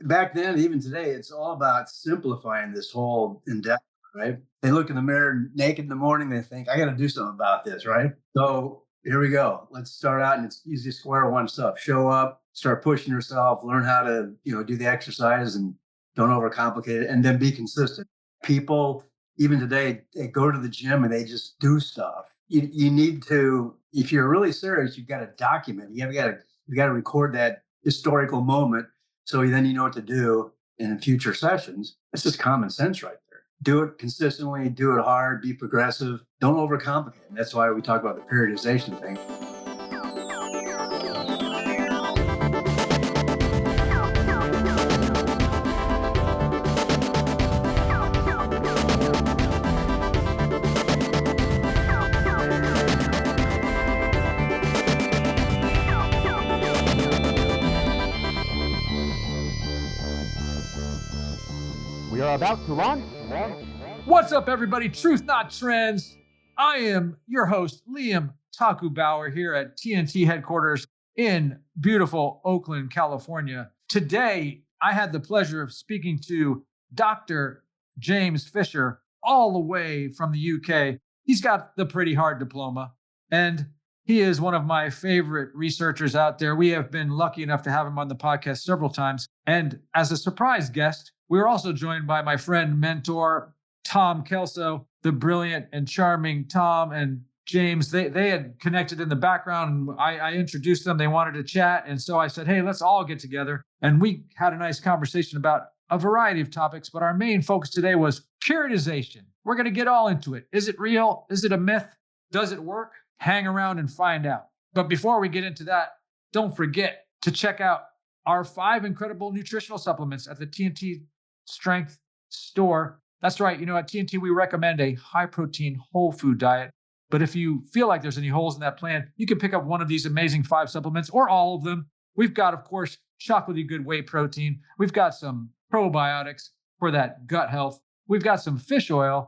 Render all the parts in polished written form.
back then, even today, it's all about simplifying this whole endeavor, right? They look in the mirror naked in the morning, they think, I got to do something about this, right? So here we go. Let's start out, and it's easy square one stuff. Show up, start pushing yourself, learn how to, do the exercise and don't overcomplicate it, and then be consistent. People, even today, they go to the gym and they just do stuff. You need to, if you're really serious, you've got to document. You got to record that historical moment so then you know what to do in future sessions. It's just common sense right there. Do it consistently, do it hard, be progressive, don't overcomplicate. And that's why we talk about the periodization thing. We are about to launch. What's up, everybody? Truth, not trends. I am your host, Liam TAKU Bauer, here at TNT headquarters in beautiful Oakland, California. Today, I had the pleasure of speaking to Dr. James Fisher, all the way from the UK. He's got the pretty hard diploma, and he is one of my favorite researchers out there. We have been lucky enough to have him on the podcast several times. And as a surprise guest, we were also joined by my friend, mentor, Tom Kelso, the brilliant and charming Tom and James. They had connected in the background. I introduced them. They wanted to chat. And so I said, hey, let's all get together. And we had a nice conversation about a variety of topics. But our main focus today was periodization. We're going to get all into it. Is it real? Is it a myth? Does it work? Hang around and find out. But before we get into that, don't forget to check out our 5 incredible nutritional supplements at the TNT Strength store. That's right. At TNT, we recommend a high protein whole food diet. But if you feel like there's any holes in that plan, you can pick up one of these amazing 5 supplements or all of them. We've got, of course, chocolatey good whey protein. We've got some probiotics for that gut health. We've got some fish oil,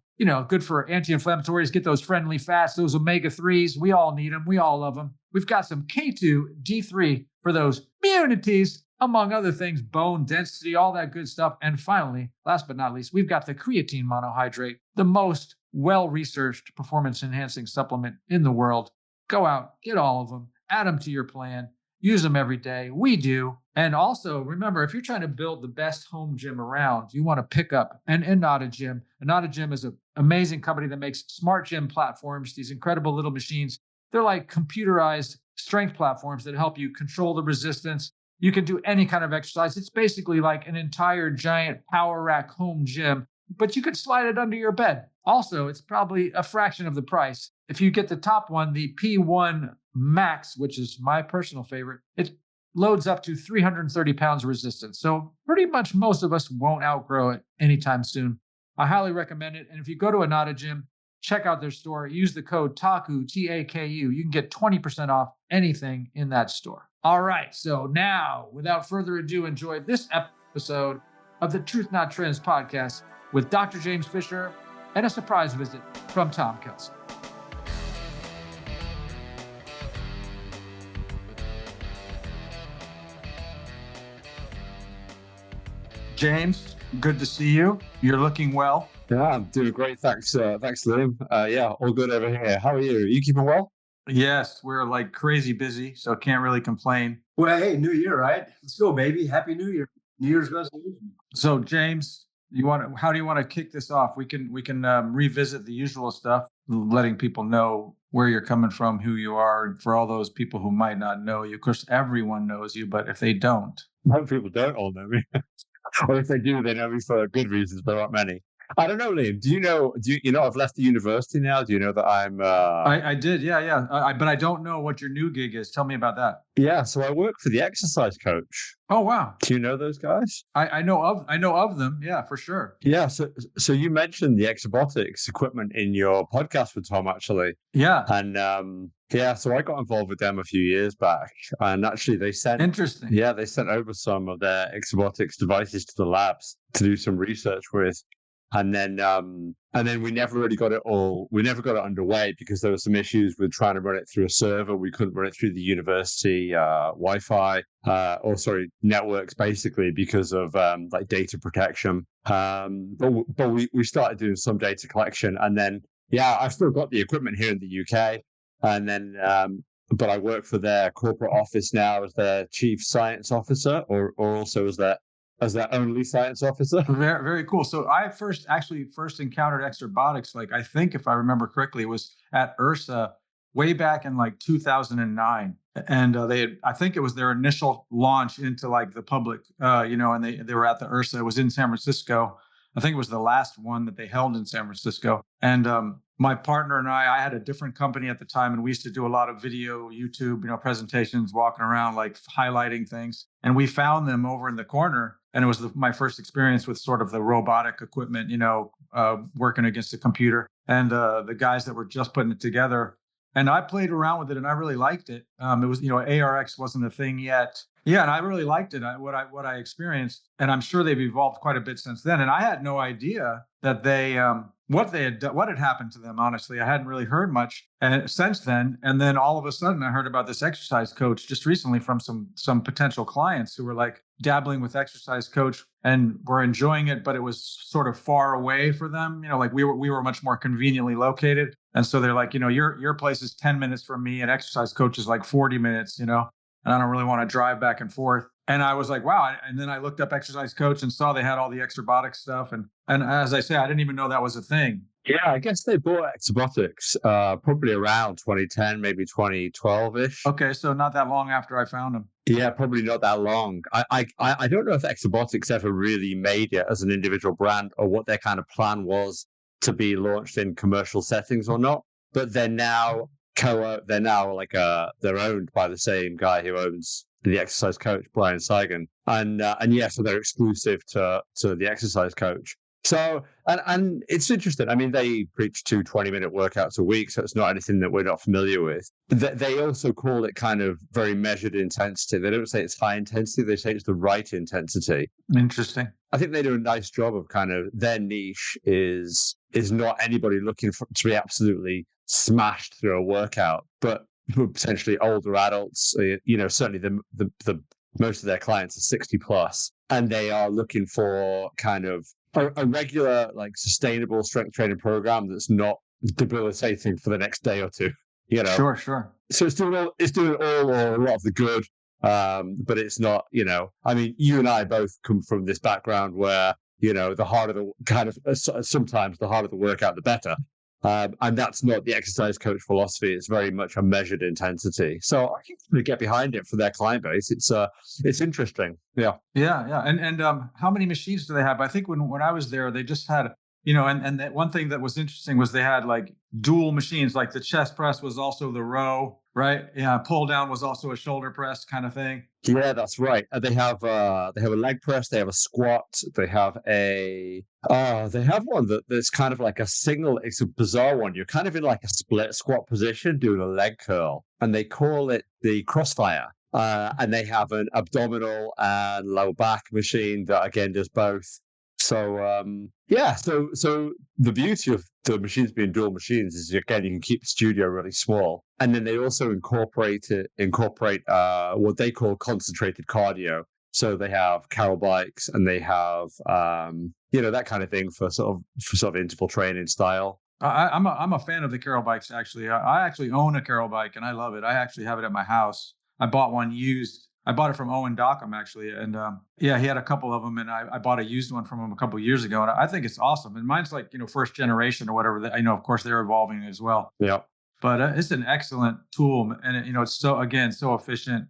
good for anti-inflammatories, get those friendly fats, those omega-3s. We all need them. We all love them. We've got some K2, D3 for those immunities, among other things, bone density, all that good stuff. And finally, last but not least, we've got the creatine monohydrate, the most well-researched performance-enhancing supplement in the world. Go out, get all of them, add them to your plan, use them every day. We do. And also, remember, if you're trying to build the best home gym around, you want to pick up an Inada Gym. Inada Gym is an amazing company that makes smart gym platforms, these incredible little machines. They're like computerized strength platforms that help you control the resistance. You can do any kind of exercise. It's basically like an entire giant power rack home gym, but you could slide it under your bed. Also, it's probably a fraction of the price. If you get the top one, the P1 Max, which is my personal favorite, it loads up to 330 pounds of resistance. So pretty much most of us won't outgrow it anytime soon. I highly recommend it. And if you go to Inada Gym, check out their store. Use the code TAKU, T-A-K-U. You can get 20% off anything in that store. All right, so now, without further ado, enjoy this episode of the Truth Not Trends podcast with Dr. James Fisher and a surprise visit from Tom Kelso. James, good to see you. You're looking well. Yeah, I'm doing great. Thanks, Liam. Yeah, all good over here. How are you? Are you keeping well? Yes, we're like crazy busy, so can't really complain. Well, hey, New Year, right? Let's go, baby. Happy New Year. New Year's resolution. So, James, how do you want to kick this off? We can revisit the usual stuff, letting people know where you're coming from, who you are, and for all those people who might not know you. Of course, everyone knows you, but if they don't, most people don't all know me, or if they do, they know me for good reasons. There aren't many. I don't know, Liam. Do you know? I've left the university now. Do you know that I'm? I did, yeah. But I don't know what your new gig is. Tell me about that. Yeah, so I work for the exercise coach. Oh wow! Do you know those guys? I know of them. Yeah, for sure. Yeah. So you mentioned the Exobotics equipment in your podcast with Tom, actually. Yeah. And yeah, so I got involved with them a few years back, and actually they sent interesting. Yeah, they sent over some of their Exobotics devices to the labs to do some research with. And then we never really got it underway because there were some issues with trying to run it through a server. We couldn't run it through the university Wi-Fi, networks, basically because of like data protection. But we started doing some data collection, and then I've still got the equipment here in the UK, and then but I work for their corporate office now as their chief science officer, or also as their only science officer. Very, very cool. So I first encountered exerbotics, like I think if I remember correctly, it was at URSA way back in like 2009. And I think it was their initial launch into like the public, and they were at the URSA. It was in San Francisco. I think it was the last one that they held in San Francisco. And my partner and I had a different company at the time, and we used to do a lot of video, YouTube, presentations, walking around, like highlighting things. And we found them over in the corner. And it was my first experience with sort of the robotic equipment, working against a computer. And the guys that were just putting it together. And I played around with it, and I really liked it. It was, ARX wasn't a thing yet. Yeah, and I really liked it. What I experienced, and I'm sure they've evolved quite a bit since then. And I had no idea that what had happened to them. Honestly, I hadn't really heard much since then. And then all of a sudden, I heard about this exercise coach just recently from some potential clients who were like dabbling with exercise coach and were enjoying it, but it was sort of far away for them. Like we were much more conveniently located, and so they're like, your place is 10 minutes from me, and exercise coach is like 40 minutes. And I don't really want to drive back and forth. And I was like, wow. And then I looked up exercise coach and saw they had all the exerbotics stuff. And as I say, I didn't even know that was a thing. Yeah, I guess they bought exerbotics probably around 2010, maybe 2012-ish. Okay, so not that long after I found them. Yeah, probably not that long. I don't know if exerbotics ever really made it as an individual brand, or what their kind of plan was to be launched in commercial settings or not. But they're now they're owned by the same guy who owns the exercise coach, Brian Seigan, and so they're exclusive to the exercise coach. So and it's interesting. I mean, they preach 2 20-minute workouts a week, so it's not anything that we're not familiar with. They also call it kind of very measured intensity. They don't say it's high intensity; they say it's the right intensity. Interesting. I think they do a nice job of kind of, their niche is not anybody looking to be absolutely smashed through a workout, but potentially older adults. Certainly the most of their clients are 60 plus, and they are looking for kind of a regular, like, sustainable strength training program that's not debilitating for the next day or two. Sure. So it's doing all or a lot of the good, but it's not. I mean, you and I both come from this background where the harder the kind of sometimes the harder the workout, the better. And that's not the exercise coach philosophy. It's very much a measured intensity. So I can really get behind it for their client base. It's interesting. Yeah. And how many machines do they have? I think when I was there, they just had, and that one thing that was interesting was they had like dual machines, like the chest press was also the row, right? Yeah. Pull down was also a shoulder press kind of thing. Yeah, that's right. They have a leg press. They have a squat. They have one that's kind of like a single. It's a bizarre one. You're kind of in like a split squat position doing a leg curl, and they call it the Crossfire. And they have an abdominal and lower back machine that again does both. So so the beauty of the machines being dual machines is, again, you can keep the studio really small, and then they also incorporate what they call concentrated cardio. So they have carol bikes, and they have that kind of thing for sort of interval training style. I'm a fan of the carol bikes. Actually, I actually own a carol bike, and I love it. I actually have it at my house. I bought one used. I bought it from Owen Dockham, actually. And he had a couple of them, and I bought a used one from him a couple of years ago. And I think it's awesome. And mine's like, first generation or whatever. I know, of course, they're evolving as well. Yeah. But it's an excellent tool. And, it's so efficient.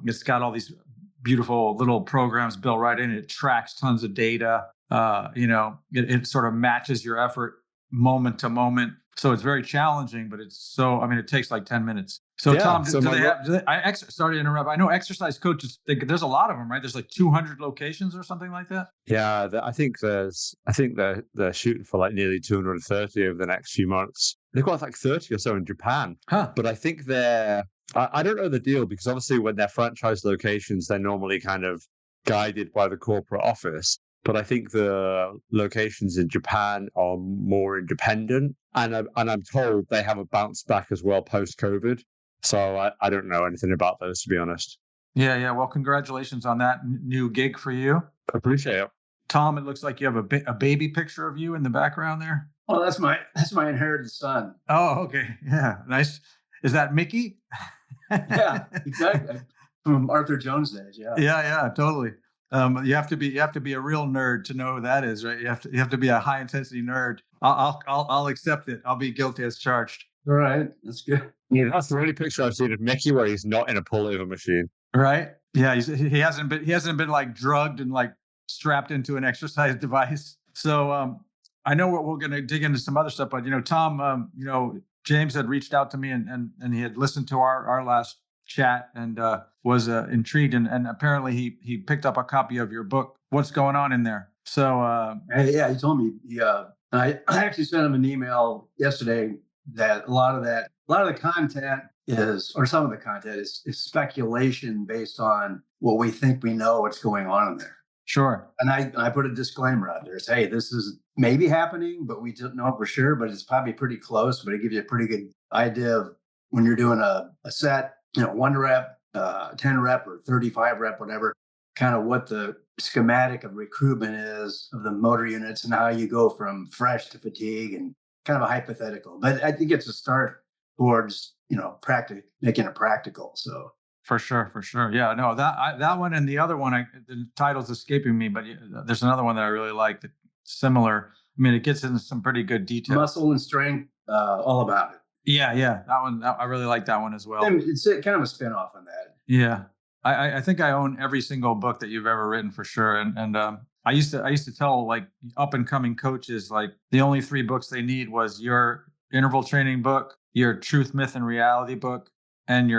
It's got all these beautiful little programs built right in. It tracks tons of data. It sort of matches your effort moment to moment. So it's very challenging, but it takes like 10 minutes. So Tom, sorry to interrupt. I know exercise coaches, there's a lot of them, right? There's like 200 locations or something like that. Yeah, I think they're shooting for like nearly 230 over the next few months. They've got like 30 or so in Japan. Huh. But I think I don't know the deal, because obviously when they're franchise locations, they're normally kind of guided by the corporate office. but I think the locations in Japan are more independent, and I'm told they haven't bounced back as well post-COVID. So I don't know anything about those, to be honest. Yeah. Well, congratulations on that new gig for you. Appreciate it. Tom, it looks like you have a baby picture of you in the background there. Oh, that's my inherited son. Oh, okay. Yeah, nice. Is that Mickey? Yeah, exactly. From Arthur Jones days. Yeah. Yeah, totally. You have to be a real nerd to know who that is, right? You have to be a high intensity nerd. I'll accept it. I'll be guilty as charged. All right, that's good. Yeah, that's the only picture I've seen of Mickey where he's not in a pullover machine. Right? Yeah, he hasn't been like drugged and like strapped into an exercise device. So I know we're going to dig into some other stuff, but Tom, James had reached out to me and he had listened to our last chat and was intrigued and apparently he picked up a copy of your book. What's going on in there? So yeah, he told me. I actually sent him an email yesterday that a lot of the content is, or some of the content is speculation based on what we think we know what's going on in there. Sure. And I put a disclaimer out there. It's, hey, this is maybe happening, but we don't know for sure, but it's probably pretty close, but it gives you a pretty good idea of when you're doing a set, 1 rep, 10 rep or 35 rep, whatever, kind of what the schematic of recruitment is of the motor units and how you go from fresh to fatigue and kind of a hypothetical. But I think it's a start towards, making it practical. So. For sure. Yeah, no, that one and the other one, the title's escaping me, but there's another one that I really like that's similar. I mean, it gets into some pretty good detail. Muscle and strength, all about it. Yeah, that one, I really like that one as well. It's kind of a spin-off on that. Yeah, I think I own every single book that you've ever written for sure. And I used to tell like up and coming coaches, like the only 3 books they need was your interval training book, your truth, myth, and reality book, and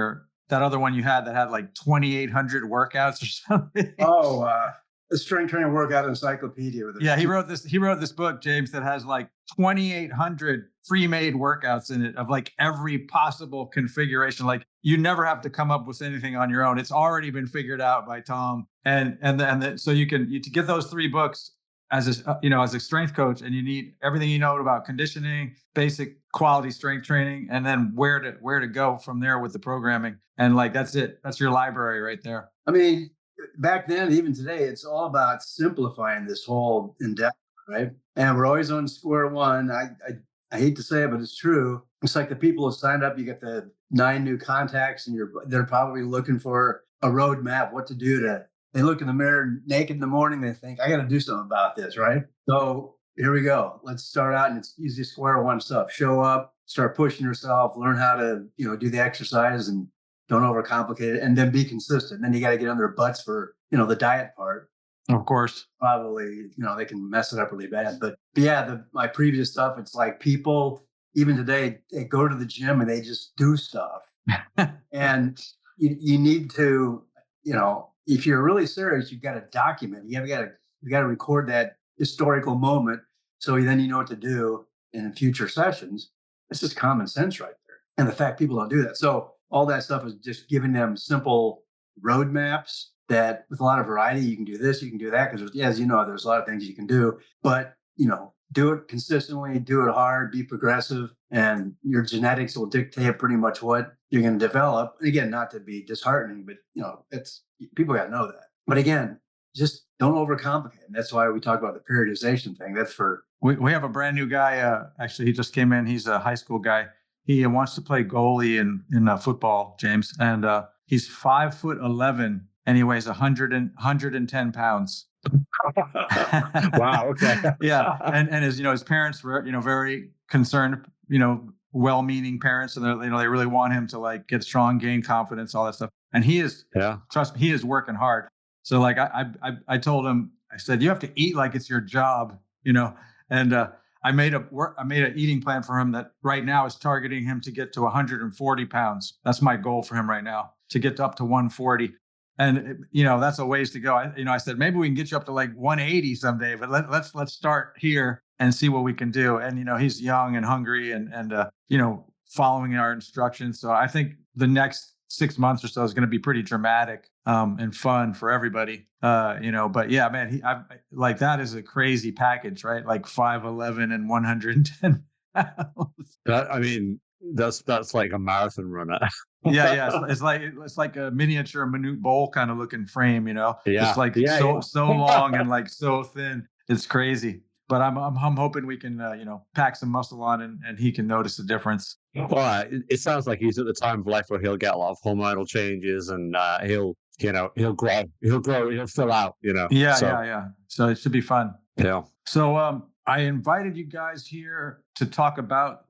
that other one you had that had like 2,800 workouts or something. Oh, the strength training workout encyclopedia. Yeah, he wrote this book, James, that has like 2,800 pre-made workouts in it of like every possible configuration. Like you never have to come up with anything on your own. It's already been figured out by Tom. So you to get those 3 books as a strength coach, and you need everything you know about conditioning, basic quality strength training, and then where to go from there with the programming. And like that's it. That's your library right there. I mean, back then, even today, it's all about simplifying this whole endeavor, right? And we're always on square one. I hate to say it, but it's true. It's like the people who signed up, you get the 9 new contacts, and they're probably looking for a roadmap, what to do. They look in the mirror naked in the morning. They think, I got to do something about this, right? So here we go. Let's start out, and it's easy square one stuff. Show up, start pushing yourself, learn how to, do the exercise, and don't overcomplicate it, and then be consistent. Then you got to get on their butts for, the diet part. Of course. Probably, they can mess it up really bad. But yeah, my previous stuff, it's like people, even today, they go to the gym and they just do stuff. And you need to, if you're really serious, you've got to document. You got to record that historical moment, so then you know what to do in future sessions. It's just common sense right there. And the fact people don't do that. So all that stuff is just giving them simple roadmaps that with a lot of variety, you can do this, you can do that. Because as you know, there's a lot of things you can do, but do it consistently, do it hard, be progressive, and your genetics will dictate pretty much what you're going to develop. And again, not to be disheartening, but it's people got to know that. But again, just don't overcomplicate. And that's why we talk about the periodization thing. That's for we have a brand new guy. Actually, he just came in. He's a high school guy. He wants to play goalie in football, James, and he's 5'11" and he weighs 110 pounds. Wow. Okay. Yeah, and his parents were very concerned, well-meaning parents, and they really want him to like get strong, gain confidence, all that stuff. And he is, trust me, he is working hard. So like I told him, I said, you have to eat like it's your job, and I made an eating plan for him that right now is targeting him to get to 140 pounds. That's my goal for him right now, to get up to 140. And that's a ways to go. I said maybe we can get you up to like 180 someday, but let's start here and see what we can do. And he's young and hungry and following our instructions. So I think the next 6 months or so is going to be pretty dramatic and fun for everybody. But yeah, man, like that is a crazy package, right? Like 5'11" and 110 pounds. I mean, that's like a marathon runner. Yeah. It's like a miniature Minute Bowl kind of looking frame, Yeah. just like so long and like so thin. It's crazy. But I'm hoping we can pack some muscle on and he can notice the difference. Well, it sounds like he's at the time of life where he'll get a lot of hormonal changes, and he'll grow, he'll fill out. Yeah. So it should be fun. Yeah. So I invited you guys here to talk about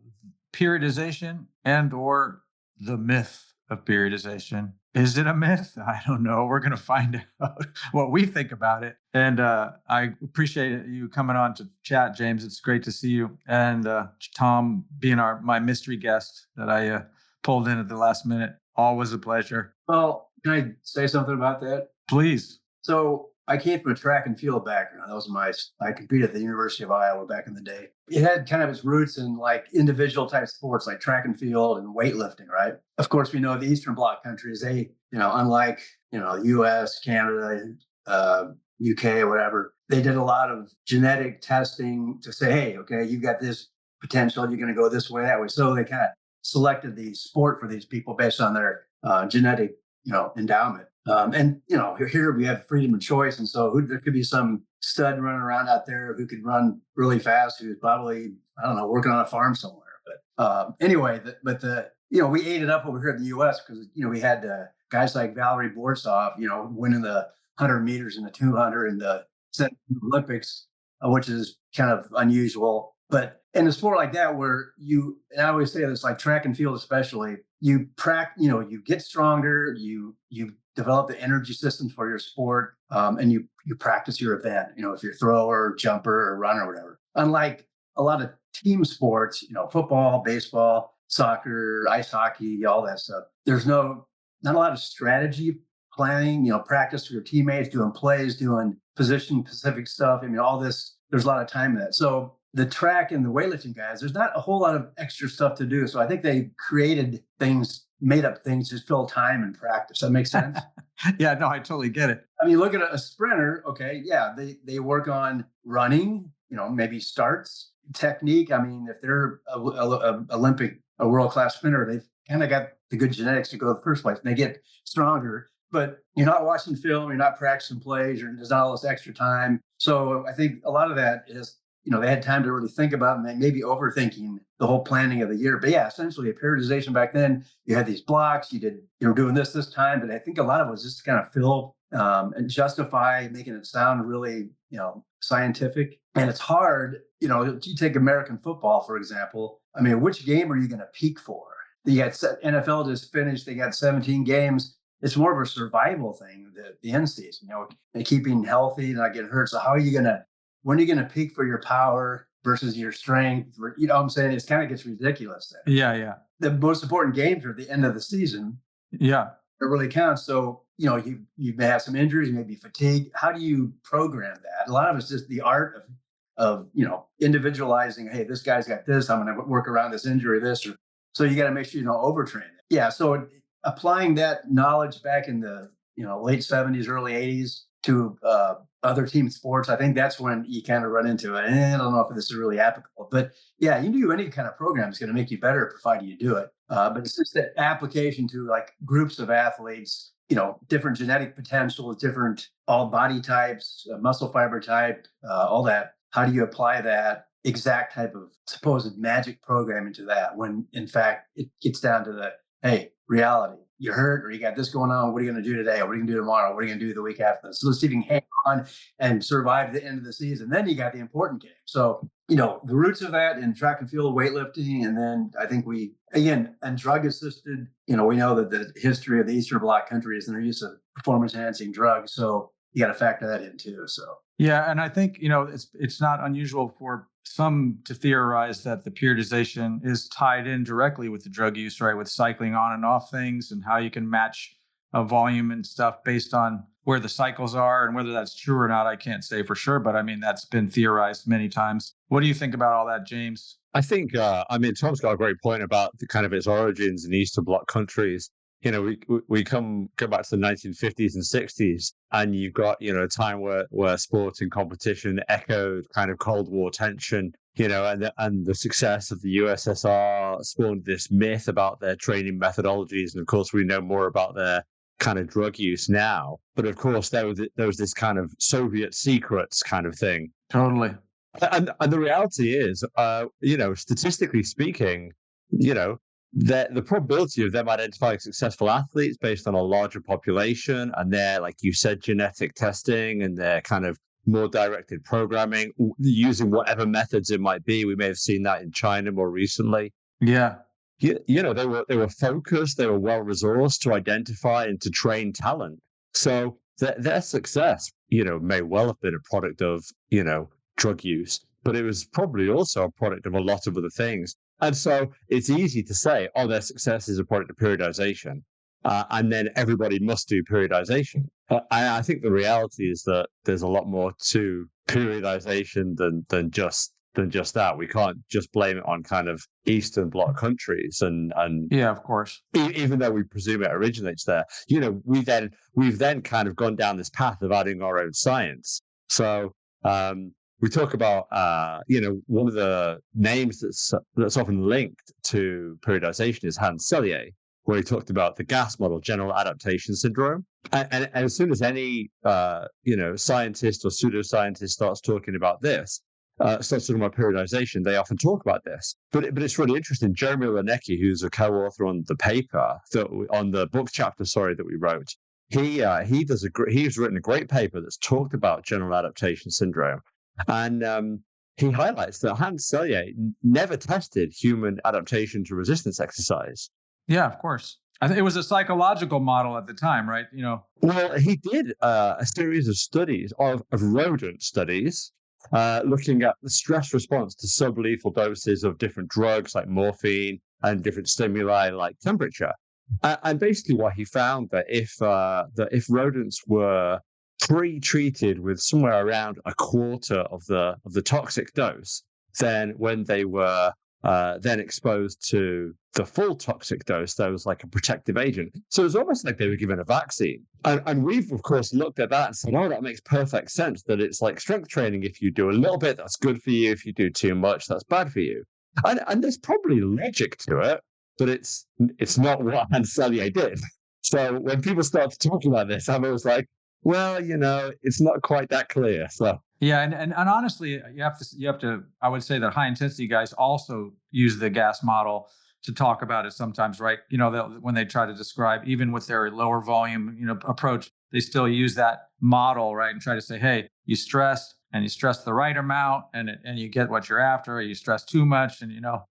periodization and or the myth of periodization. Is it a myth? I don't know. We're going to find out what we think about it. And I appreciate you coming on to chat, James. It's great to see you. And Tom being my mystery guest that I pulled in at the last minute. Always a pleasure. Well, can I say something about that? Please. So I came from a track and field background. That was I competed at the University of Iowa back in the day. It had kind of its roots in like individual type sports like track and field and weightlifting, right? Of course, we know the Eastern Bloc countries, they, unlike, US, Canada, UK, or whatever, they did a lot of genetic testing to say, hey, okay, you've got this potential, you're going to go this way, that way. So they kind of selected the sport for these people based on their genetic, endowment. And here we have freedom of choice, and so there could be some stud running around out there who could run really fast, who's probably, I don't know, working on a farm somewhere. But anyway, we ate it up over here in the U.S. because we had guys like Valerie Borsov, winning the 100 meters and the 200 in the Olympics, which is kind of unusual. But in a sport like that, and I always say this, like track and field especially, you get stronger, you develop the energy system for your sport, and you practice your event, if you're a thrower, jumper, or runner, or whatever. Unlike a lot of team sports, football, baseball, soccer, ice hockey, all that stuff, there's not a lot of strategy planning, practice for your teammates, doing plays, doing position-specific stuff. All this, there's a lot of time in that. So the track and the weightlifting guys, there's not a whole lot of extra stuff to do. So I think they made up things to fill time and practice. That makes sense? Yeah, no, I totally get it. Look at a sprinter. Okay, yeah, they work on running, maybe starts, technique. If they're a world-class sprinter, they've kind of got the good genetics to go the first place, and they get stronger. But you're not watching film, you're not practicing plays, there's not all this extra time. So I think a lot of that is, they had time to really think about it, and they may be overthinking the whole planning of the year. But yeah, essentially a periodization back then, you had these blocks, you were doing this time, but I think a lot of it was just to kind of fill and justify, making it sound really, scientific. And it's hard, you take American football, for example. Which game are you going to peak for? You got NFL just finished, they got 17 games. It's more of a survival thing, the end season, and keeping healthy, not getting hurt. So when are you going to peak for your power versus your strength? You know what I'm saying? It kind of gets ridiculous there. Yeah. The most important games are at the end of the season. Yeah. It really counts. So, you may have some injuries, you may be fatigued. How do you program that? A lot of it's just the art of individualizing, hey, this guy's got this, I'm going to work around this injury, so you got to make sure you don't overtrain it. Yeah. So applying that knowledge back in the, late 70s, early 80s to other team sports, I think that's when you kind of run into it. And I don't know if this is really applicable, but yeah, you do any kind of program is going to make you better provided you do it. But it's just that application to like groups of athletes, different genetic potentials, different all body types, muscle fiber type, all that. How do you apply that exact type of supposed magic programming to that when in fact it gets down to hey, reality. You're hurt or you got this going on. What are you going to do today? What are you going to do tomorrow? What are you going to do the week after this? So let's see if you can hang on and survive the end of the season. Then you got the important game. So, the roots of that in track and field weightlifting. And then I think and drug assisted, we know that the history of the Eastern Bloc countries and their use of performance enhancing drugs. So you got to factor that in too. So. Yeah. And I think, it's not unusual for some to theorize that the periodization is tied in directly with the drug use, right? With cycling on and off things and how you can match a volume and stuff based on where the cycles are, and whether that's true or not, I can't say for sure, but that's been theorized many times. What do you think about all that, James? I think, Tom's got a great point about the kind of its origins in Eastern Bloc countries. we go back to the 1950s and 60s, and you've got, a time where sport and competition echoed kind of Cold War tension, and the success of the USSR spawned this myth about their training methodologies. And of course, we know more about their kind of drug use now. But of course, there was this kind of Soviet secrets kind of thing. Totally. And the reality is, statistically speaking, the probability of them identifying successful athletes based on a larger population and their, like you said, genetic testing and their kind of more directed programming, using whatever methods it might be. We may have seen that in China more recently. Yeah. They were focused, they were well resourced to identify and to train talent. So their success, may well have been a product of, drug use, but it was probably also a product of a lot of other things. And so it's easy to say, their success is a product of periodization, and then everybody must do periodization. I think the reality is that there's a lot more to periodization than just that. We can't just blame it on kind of Eastern Bloc countries, and yeah, of course, even though we presume it originates there. We've then kind of gone down this path of adding our own science. So we talk about, one of the names that's often linked to periodization is Hans Selye, where he talked about the GAS model, general adaptation syndrome. And as soon as any, scientist or pseudoscientist starts talking about this, starts talking about periodization, they often talk about this. But it's really interesting. Jeremy Leniecki, who's a co-author on the paper, on the book chapter, that we wrote, he's written a great paper that's talked about general adaptation syndrome. And he highlights that Hans Selye never tested human adaptation to resistance exercise. Yeah, of course. I think it was a psychological model at the time, right? Well, he did a series of studies of rodent studies, looking at the stress response to sublethal doses of different drugs like morphine and different stimuli like temperature. And basically what he found that if rodents were pre-treated with somewhere around a quarter of the toxic dose, then when they were then exposed to the full toxic dose, there was like a protective agent. So it was almost like they were given a vaccine. And we've, of course, looked at that and said, that makes perfect sense, that it's like strength training. If you do a little bit, that's good for you. If you do too much, that's bad for you. And there's probably logic to it, but it's not what Hans Selye did. So when people start talking about this, I'm always like, well, it's not quite that clear. So yeah, and honestly, you have to. I would say that high intensity guys also use the GAS model to talk about it sometimes, right? When they try to describe, even with their lower volume, approach, they still use that model, right? And try to say, hey, you stress the right amount, and you get what you're after. Or you stress too much, and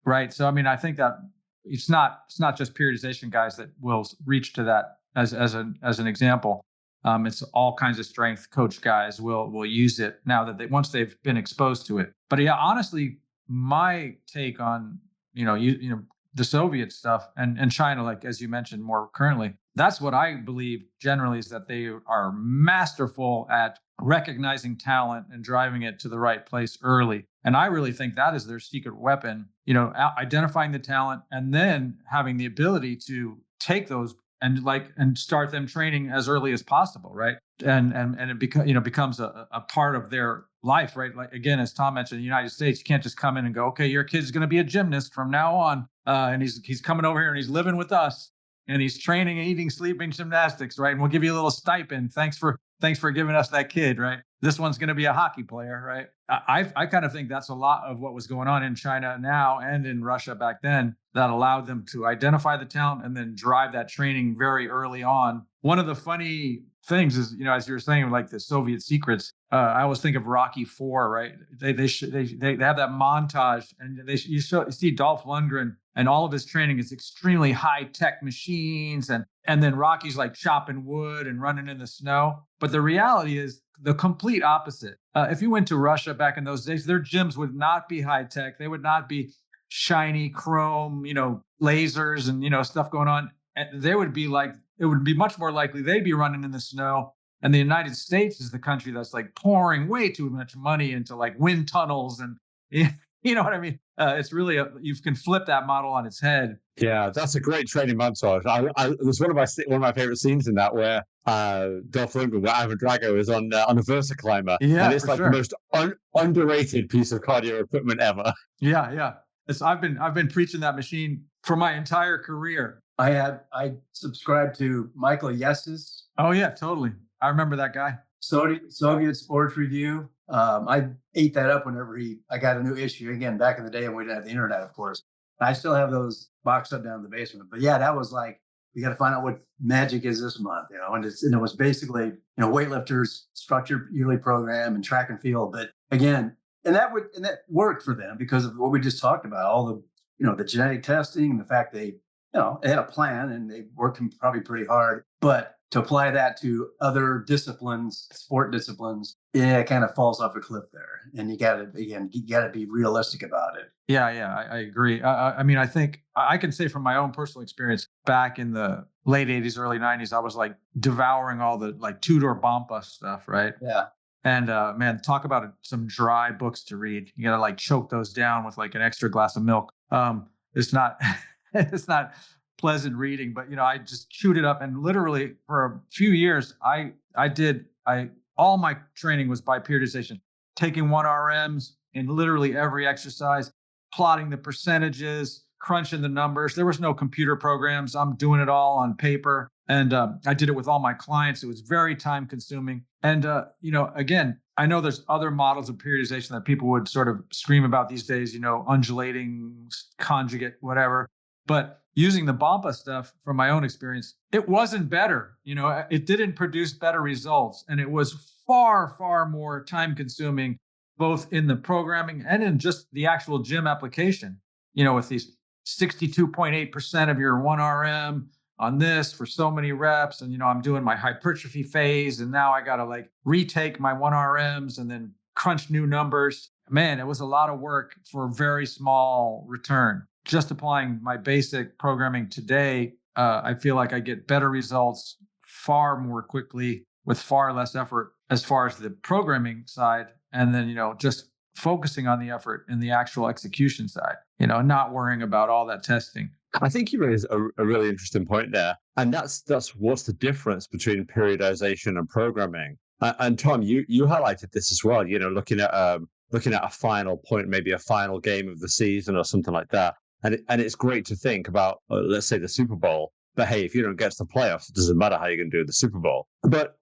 right. So I think that it's not just periodization guys that will reach to that as an example. It's all kinds of strength coach guys will use it now that once they've been exposed to it. But yeah, honestly, my take on the Soviet stuff and China, like as you mentioned more currently, that's what I believe generally, is that they are masterful at recognizing talent and driving it to the right place early. And I really think that is their secret weapon, identifying the talent and then having the ability to take those and start them training as early as possible, right? And it becomes a part of their life, right? Like again, as Tom mentioned, in the United States, you can't just come in and go, okay, your kid's going to be a gymnast from now on, and he's coming over here and he's living with us, and he's training, eating, sleeping, gymnastics, right? And we'll give you a little stipend. Thanks for giving us that kid, right? This one's going to be a hockey player, right? I kind of think that's a lot of what was going on in China now and in Russia back then that allowed them to identify the talent and then drive that training very early on. One of the funny things is, as you were saying, like the Soviet secrets, I always think of Rocky IV, right? They have that montage, and you see Dolph Lundgren and all of his training is extremely high tech machines, and then Rocky's like chopping wood and running in the snow. But the reality is the complete opposite. If you went to Russia back in those days, their gyms would not be high tech. They would not be shiny chrome, lasers and, stuff going on. And it would be much more likely they'd be running in the snow. And the United States is the country that's like pouring way too much money into like wind tunnels and, you know what I mean? It's really you can flip that model on its head. Yeah, that's a great training montage. There's one of my favorite scenes in that where Dolph Lundgren, where Ivan Drago is on a Versa climber, Yeah, and it's for like the sure. most underrated piece of cardio equipment ever. Yeah. I've been preaching that machine for my entire career. I subscribe to Michael Yes's. Oh yeah, totally. I remember that guy. Soviet Sports Review. I ate that up whenever I got a new issue. Again, back in the day when we didn't have the internet, of course. I still have those boxed up down in the basement. But yeah, that was like, we got to find out what magic is this month, and it was basically, weightlifters structured yearly program and track and field. But again, and that worked for them because of what we just talked about, all the genetic testing and the fact they had a plan and they worked probably pretty hard. But to apply that to other disciplines, sport disciplines, it kind of falls off a cliff there. And you got to be realistic about it. Yeah, I agree. I mean, I think I can say from my own personal experience back in the late 80s, early 90s, I was like devouring all the like two-door Bompa stuff, right? Yeah. And man, talk about some dry books to read. You got to like choke those down with like an extra glass of milk. It's not it's not pleasant reading, but I just chewed it up, and literally for a few years all my training was by periodization, taking 1RMs in literally every exercise, plotting the percentages, crunching the numbers. There was no computer programs. I'm doing it all on paper, and I did it with all my clients. It was very time consuming, and again, I know there's other models of periodization that people would sort of scream about these days, undulating, conjugate, whatever. But using the Bompa stuff from my own experience, it wasn't better. It didn't produce better results. And it was far, far more time consuming, both in the programming and in just the actual gym application, with these 62.8% of your 1RM on this for so many reps. And, I'm doing my hypertrophy phase. And now I got to like retake my 1RMs and then crunch new numbers. Man, it was a lot of work for a very small return. Just applying my basic programming today, I feel like I get better results far more quickly with far less effort as far as the programming side. And then, just focusing on the effort in the actual execution side, not worrying about all that testing. I think you raise a really interesting point there. And that's what's the difference between periodization and programming. And Tom, you highlighted this as well, looking at a final point, maybe a final game of the season or something like that. And it's great to think about, let's say, the Super Bowl. But hey, if you don't get to the playoffs, it doesn't matter how you're going to do the Super Bowl. But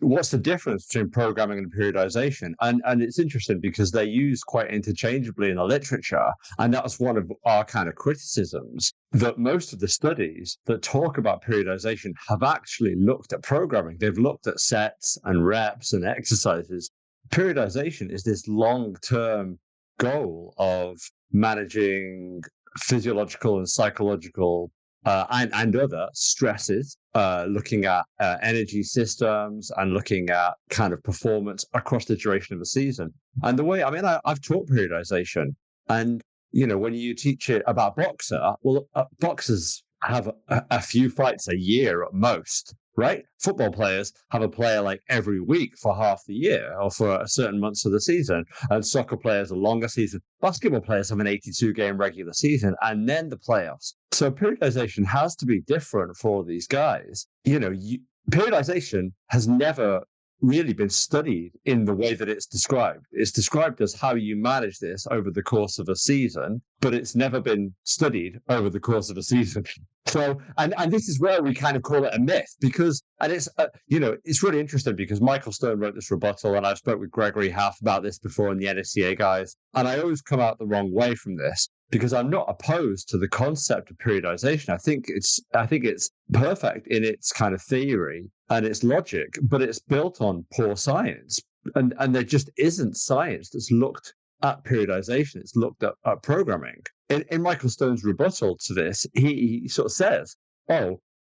what's the difference between programming and periodization? And it's interesting because they're used quite interchangeably in the literature. And that's one of our kind of criticisms, that most of the studies that talk about periodization have actually looked at programming. They've looked at sets and reps and exercises. Periodization is this long-term goal of managing physiological and psychological and other stresses, looking at energy systems and looking at kind of performance across the duration of a season. And the way, I've taught periodization, and when you teach it about boxer, well, boxers have a few fights a year at most, right? Football players have a player like every week for half the year or for certain months of the season. And soccer players a longer season. Basketball players have an 82-game regular season and then the playoffs. So periodization has to be different for all these guys. Periodization has never really been studied in the way that it's described. It's described as how you manage this over the course of a season, but it's never been studied over the course of a season. So, and this is where we kind of call it a myth, because, and it's, it's really interesting because Michael Stone wrote this rebuttal, and I've spoke with Gregory Half about this before in the NSCA guys, and I always come out the wrong way from this because I'm not opposed to the concept of periodization. I think it's perfect in its kind of theory and its logic, but it's built on poor science, and there just isn't science that's looked at periodization. It's looked at programming. In Michael Stone's rebuttal to this, he sort of says,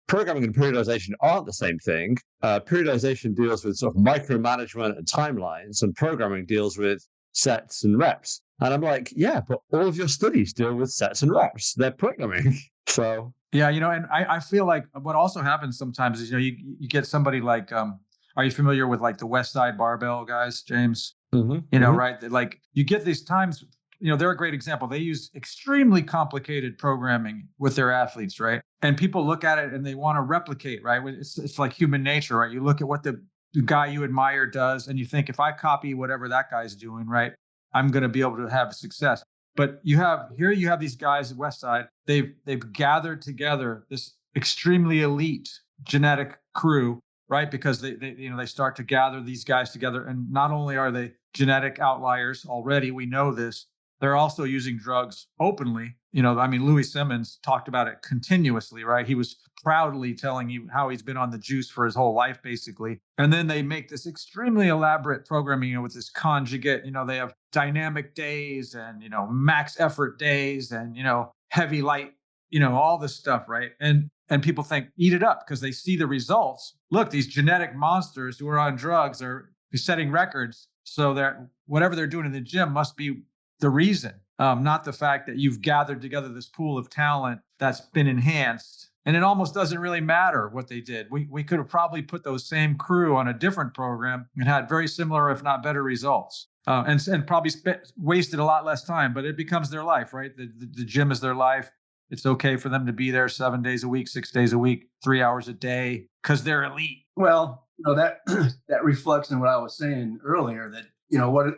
programming and periodization aren't the same thing. Periodization deals with sort of micromanagement and timelines, and programming deals with sets and reps. And I'm like, yeah, but all of your studies deal with sets and reps. They're programming. So yeah, and I feel like what also happens sometimes is, you get somebody like, are you familiar with like the West Side Barbell guys, James? Mm-hmm. Right? Like you get these times they're a great example. They use extremely complicated programming with their athletes, right? And people look at it and they want to replicate, right? It's like human nature, right? You look at what the guy you admire does and you think, if I copy whatever that guy's doing, right, I'm going to be able to have success. But you have these guys at Westside. They've gathered together this extremely elite genetic crew, right? Because they start to gather these guys together, and not only are they genetic outliers already, we know this, they're also using drugs openly. Louis Simmons talked about it continuously, right? He was proudly telling you how he's been on the juice for his whole life, basically. And then they make this extremely elaborate programming, with this conjugate, they have dynamic days and, max effort days and, heavy light, all this stuff, right? And people think, eat it up, because they see the results. Look, these genetic monsters who are on drugs are setting records. So that whatever they're doing in the gym must be the reason, not the fact that you've gathered together this pool of talent that's been enhanced. And it almost doesn't really matter what they did. We could have probably put those same crew on a different program and had very similar, if not better, results. And probably wasted a lot less time, but it becomes their life, right? The gym is their life. It's okay for them to be there 7 days a week, 6 days a week, 3 hours a day, because they're elite. Well, that that reflects on what I was saying earlier, that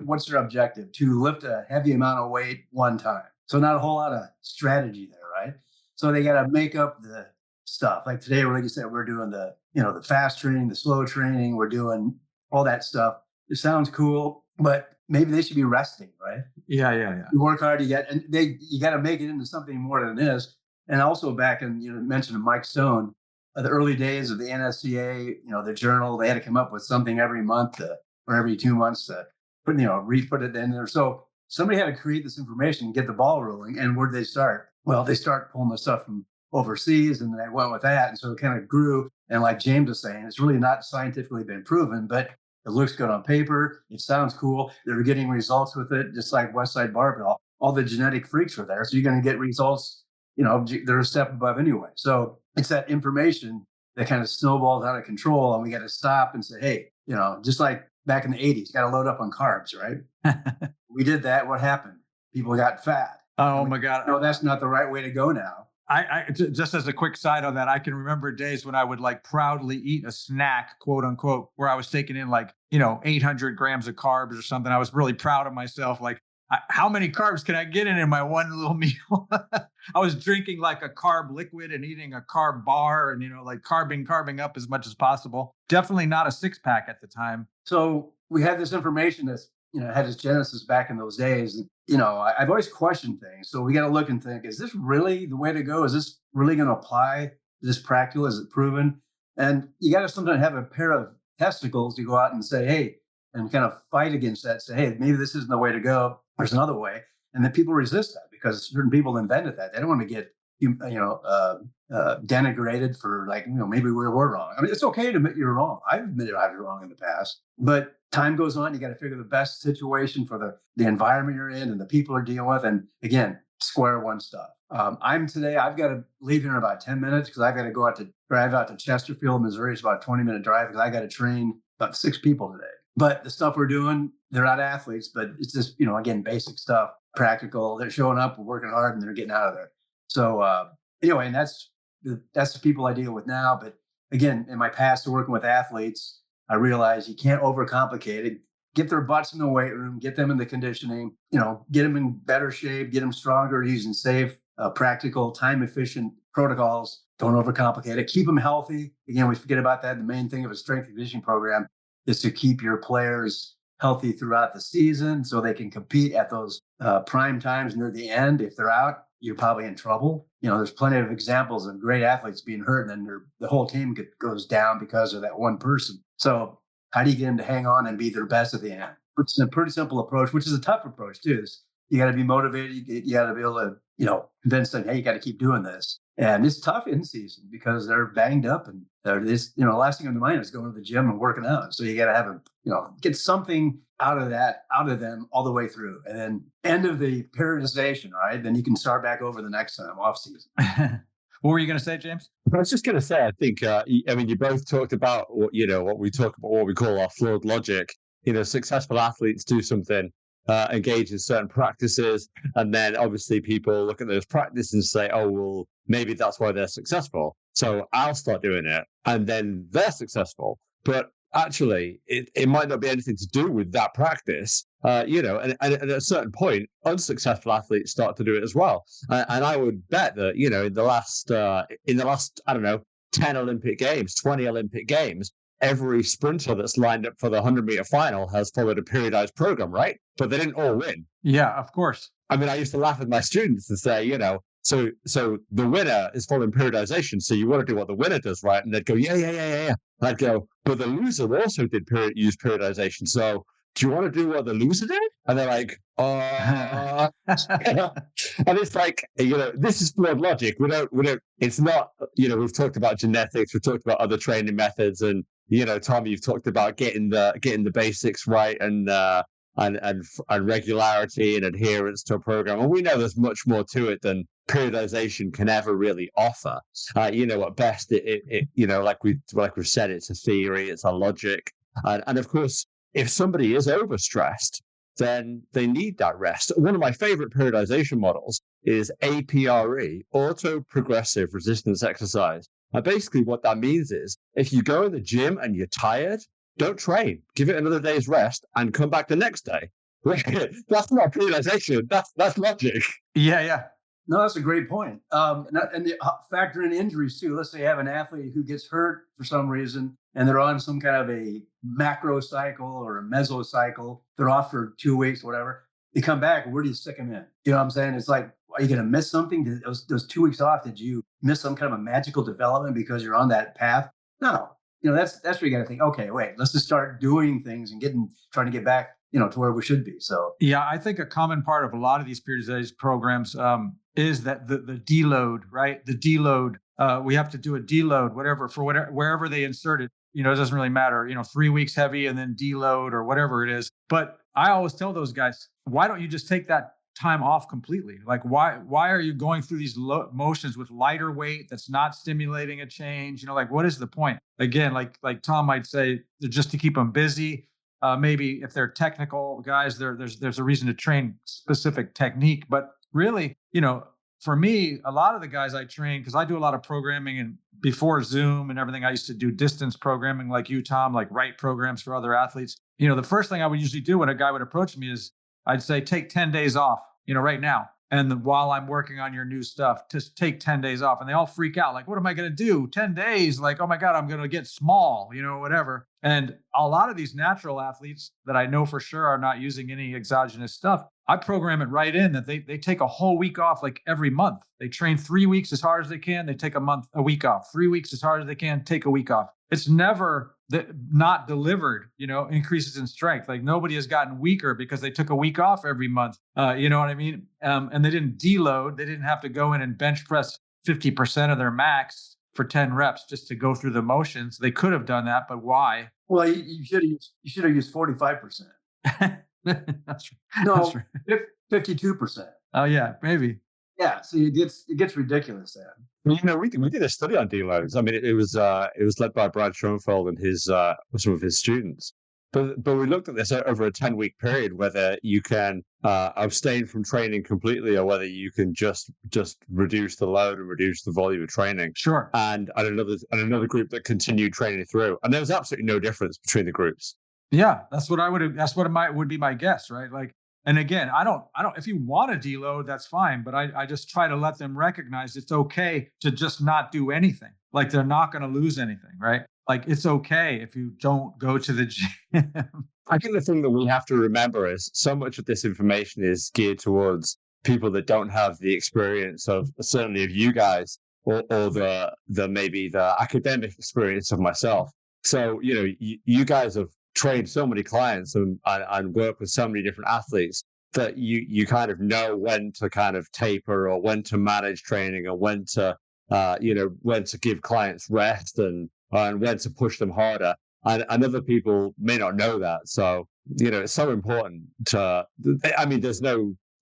what's their objective? To lift a heavy amount of weight one time. So not a whole lot of strategy there, right? So they got to make up the stuff. Like today, like you said, we're doing the fast training, the slow training. We're doing all that stuff. It sounds cool, but maybe they should be resting, right? Yeah. You work hard, you got to make it into something more than it is. And also back in, mentioned Mike Stone, the early days of the NSCA, the journal, they had to come up with something every month or every 2 months to re-put it in there. So somebody had to create this information and get the ball rolling. And where did they start? Well, they start pulling the stuff from overseas, and they went with that. And so it kind of grew. And like James was saying, it's really not scientifically been proven, but it looks good on paper. It sounds cool. They're getting results with it, just like Westside Barbell. All the genetic freaks are there. So you're going to get results, they're a step above anyway. So it's that information that kind of snowballs out of control. And we got to stop and say, hey, just like back in the 80s, got to load up on carbs, right? We did that. What happened? People got fat. Oh, my God. No, that's not the right way to go now. I just as a quick side on that, I can remember days when I would proudly eat a snack, quote unquote, where I was taking in 800 grams of carbs or something. I was really proud of myself. How many carbs can I get in my one little meal? I was drinking a carb liquid and eating a carb bar and, carbing up as much as possible. Definitely not a 6-pack at the time. So we had this information that's, had its genesis back in those days. And, I've always questioned things. So we got to look and think, is this really the way to go? Is this really going to apply? Is this practical? Is it proven? And you got to sometimes have a pair of testicles to go out and say, hey, and kind of fight against that. Say, hey, maybe this isn't the way to go. There's another way. And then people resist that because certain people invented that. They don't want to get, denigrated for maybe we were wrong. I mean, it's okay to admit you're wrong. I've admitted I was wrong in the past, but time goes on. You got to figure the best situation for the environment you're in and the people you're dealing with. And again, square one stuff. I've got to leave here in about 10 minutes because I've got to drive out to Chesterfield, Missouri. It's about a 20-minute drive because I got to train about 6 people today. But the stuff we're doing, they're not athletes, but it's just, again, basic stuff, practical. They're showing up, we're working hard, and they're getting out of there. So anyway, and that's the people I deal with now. But again, in my past working with athletes, I realized you can't overcomplicate it. Get their butts in the weight room, get them in the conditioning, get them in better shape, get them stronger using safe, practical, time-efficient protocols. Don't overcomplicate it. Keep them healthy. Again, we forget about that. The main thing of a strength and conditioning program is to keep your players healthy throughout the season so they can compete at those prime times near the end. If they're out, you're probably in trouble. There's plenty of examples of great athletes being hurt and then the whole team goes down because of that one person. So how do you get them to hang on and be their best at the end? It's a pretty simple approach, which is a tough approach too. You got to be motivated. You got to be able to, convince them, hey, you got to keep doing this. And it's tough in season because they're banged up and the last thing on their mind is going to the gym and working out. So you got to have get something out of them all the way through. And then end of the periodization, right? Then you can start back over the next time off season. What were you going to say, James? I was just going to say, I think, you both talked about, what we talk about, what we call our flawed logic. Successful athletes do something engage in certain practices. And then obviously people look at those practices and say, oh, well, maybe that's why they're successful. So I'll start doing it. And then they're successful. But actually, it might not be anything to do with that practice. And at a certain point, unsuccessful athletes start to do it as well. And I would bet that, in the last, I don't know, 10 Olympic Games, 20 Olympic Games, every sprinter that's lined up for the 100-meter final has followed a periodized program, right? But they didn't all win. Yeah, of course. I mean, I used to laugh with my students and say, so the winner is following periodization, so you want to do what the winner does, right? And they'd go, yeah. And I'd go, but the loser also did use periodization. So do you want to do what the loser did? And they're like, and it's like, this is flawed logic. We don't, it's not, we've talked about genetics, we've talked about other training methods, and, Tom, you've talked about getting the basics right and regularity and adherence to a program. And we know there's much more to it than periodization can ever really offer. At best, like we've said, it's a theory, it's a logic. And of course, if somebody is overstressed, then they need that rest. One of my favorite periodization models is APRE, auto progressive resistance exercise. And basically what that means is if you go in the gym and you're tired, don't train. Give it another day's rest and come back the next day. That's not periodization. That's logic. Yeah. No, that's a great point. And factor in injuries too. Let's say you have an athlete who gets hurt for some reason and they're on some kind of a macro cycle or a mesocycle. They're off for 2 weeks, whatever. They come back, where do you stick them in? You know what I'm saying? It's like, are you going to miss something? Those 2 weeks off, did you miss some kind of a magical development because you're on that path? No. That's where you got to think, okay, wait, let's just start doing things and trying to get back, to where we should be. So, yeah, I think a common part of a lot of these periodization programs is that the deload, right? The deload, we have to do a deload, wherever they insert it, it doesn't really matter, 3 weeks heavy and then deload or whatever it is. But I always tell those guys, why don't you just take that time off completely? Like, why are you going through these motions with lighter weight that's not stimulating a change? What is the point? Again, like Tom might say, just to keep them busy. Maybe if they're technical guys, there's a reason to train specific technique. But really, for me, a lot of the guys I train, because I do a lot of programming, and before Zoom and everything, I used to do distance programming like you, Tom, like write programs for other athletes. The first thing I would usually do when a guy would approach me is I'd say, take 10 days off, right now. And while I'm working on your new stuff, just take 10 days off. And they all freak out. Like, what am I going to do? 10 days? Like, oh my God, I'm going to get small, whatever. And a lot of these natural athletes that I know for sure are not using any exogenous stuff, I program it right in that they take a whole week off like every month. They train 3 weeks as hard as they can. They take a week off. 3 weeks as hard as they can, take a week off. It's never not delivered, increases in strength. Like nobody has gotten weaker because they took a week off every month. You know what I mean? And they didn't deload. They didn't have to go in and bench press 50% of their max for 10 reps just to go through the motions. They could have done that, but why? Well, you should have used 45%. That's right. No, That's right. 52%. Oh yeah, maybe. Yeah, so it gets ridiculous then. We did a study on deloads. I mean, it was led by Brad Schoenfeld and some of his students. But we looked at this over a 10-week period, whether you can abstain from training completely or whether you can just reduce the load and reduce the volume of training. Sure. And another group that continued training through, and there was absolutely no difference between the groups. Yeah, that's what would be my guess, right? Like, and again, I don't, if you want to deload, that's fine. But I just try to let them recognize it's okay to just not do anything. Like they're not going to lose anything, right? Like it's okay if you don't go to the gym. I think the thing that we have to remember is so much of this information is geared towards people that don't have the experience of certainly of you guys or the maybe the academic experience of myself. So, you guys have trained so many clients and work with so many different athletes that you kind of know when to kind of taper or when to manage training or when to give clients rest and when to push them harder. And other people may not know that. So, it's so important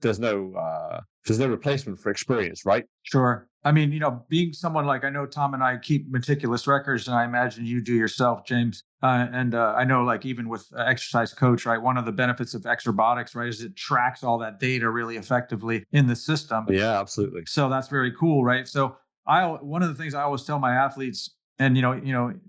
there's no replacement for experience, right? Sure. I mean, being someone like, I know Tom and I keep meticulous records, and I imagine you do yourself, James. And I know, like, even with Exercise Coach, right, one of the benefits of Xrobotics, right, is it tracks all that data really effectively in the system. Yeah, absolutely. So that's very cool, right? So one of the things I always tell my athletes, and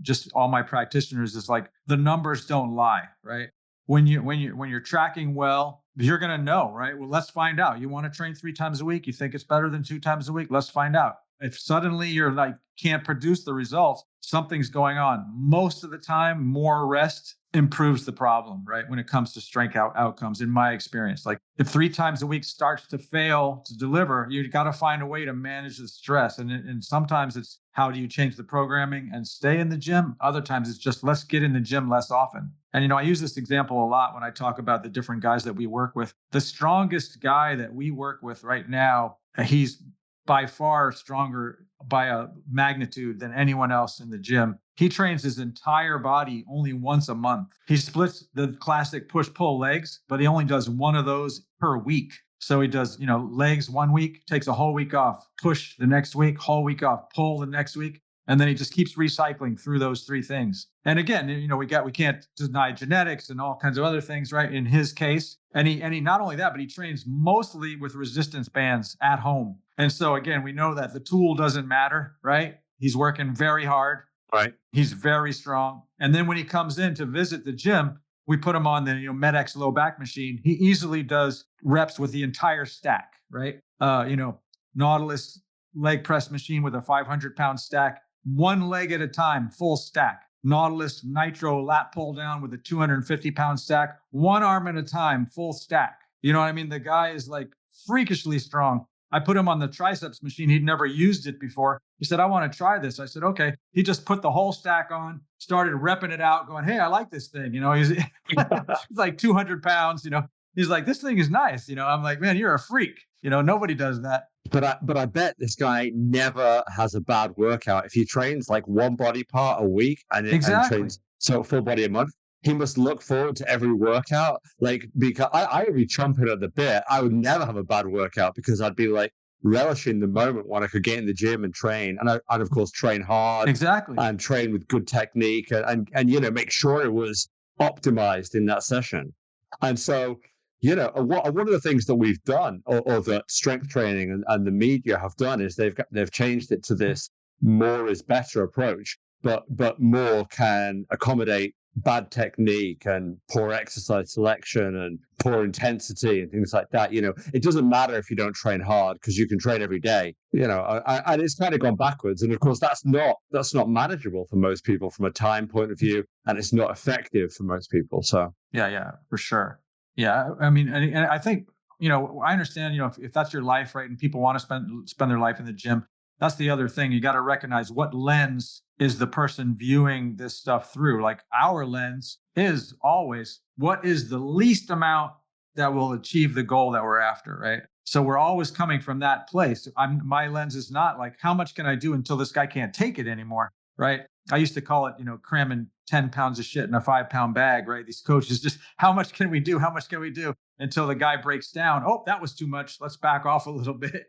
just all my practitioners, is like, the numbers don't lie, right? When you're tracking well, you're going to know, right? Well, let's find out. You want to train 3 times a week? You think it's better than 2 times a week? Let's find out. If suddenly you're like, can't produce the results, something's going on. Most of the time, more rest improves the problem, right? When it comes to strength outcomes, in my experience. Like, if 3 times a week starts to fail to deliver, you got to find a way to manage the stress. And sometimes it's, how do you change the programming and stay in the gym? Other times it's just, let's get in the gym less often. And, I use this example a lot when I talk about the different guys that we work with. The strongest guy that we work with right now, he's by far stronger by a magnitude than anyone else in the gym. He trains his entire body only once a month. He splits the classic push-pull legs, but he only does one of those per week. So he does, legs 1 week, takes a whole week off, push the next week, whole week off, pull the next week. And then he just keeps recycling through those 3 things. And again, we can't deny genetics and all kinds of other things, right? In his case, and he not only that, but he trains mostly with resistance bands at home. And so again, we know that the tool doesn't matter, right? He's working very hard. Right. He's very strong. And then when he comes in to visit the gym, we put him on the MedX low back machine. He easily does reps with the entire stack, right? Nautilus leg press machine with a 500-pound stack, 1 leg at a time, full stack. Nautilus Nitro lat pull down with a 250-pound stack, 1 arm at a time, full stack. You know what I mean? The guy is like freakishly strong. I put him on the triceps machine. He'd never used it before. He said, I want to try this. I said, okay. He just put the whole stack on, started repping it out, going, hey, I like this thing. He's like 200 pounds, He's like, this thing is nice. I'm like, man, you're a freak. Nobody does that. But I bet this guy never has a bad workout. If he trains like 1 body part a week and trains full body a month, he must look forward to every workout. Like, because I would be chomping at the bit. I would never have a bad workout because I'd be like relishing the moment when I could get in the gym and train. And I'd of course train hard. Exactly. And train with good technique and make sure it was optimized in that session. And so, one of the things that we've done, or that strength training and the media have done, is they've changed it to this more is better approach, but more can accommodate bad technique and poor exercise selection and poor intensity and things like that. It doesn't matter if you don't train hard because you can train every day. And it's kind of gone backwards. And of course, that's not manageable for most people from a time point of view, and it's not effective for most people. So yeah, for sure. Yeah, I mean, and I think, I understand, if that's your life, right, and people want to spend their life in the gym, that's the other thing. You got to recognize what lens is the person viewing this stuff through. Like, our lens is always, what is the least amount that will achieve the goal that we're after, right? So we're always coming from that place. My lens is not like, how much can I do until this guy can't take it anymore, right? I used to call it, cramming 10 pounds of shit in a 5-pound bag, right? These coaches just, how much can we do? How much can we do until the guy breaks down? Oh, that was too much. Let's back off a little bit.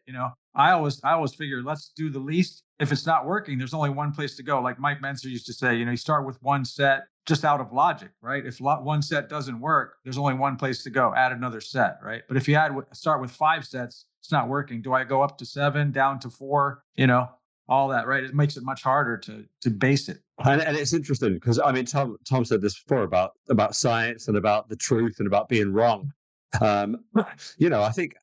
I always figure, let's do the least. If it's not working, there's only one place to go. Like Mike Menzer used to say, you start with 1 set just out of logic, right? If 1 set doesn't work, there's only one place to go, add another set, right? But if you start with 5 sets, it's not working. Do I go up to 7, down to 4, all that, right? It makes it much harder to base it. And it's interesting because, I mean, Tom said this before about science and about the truth and about being wrong. I think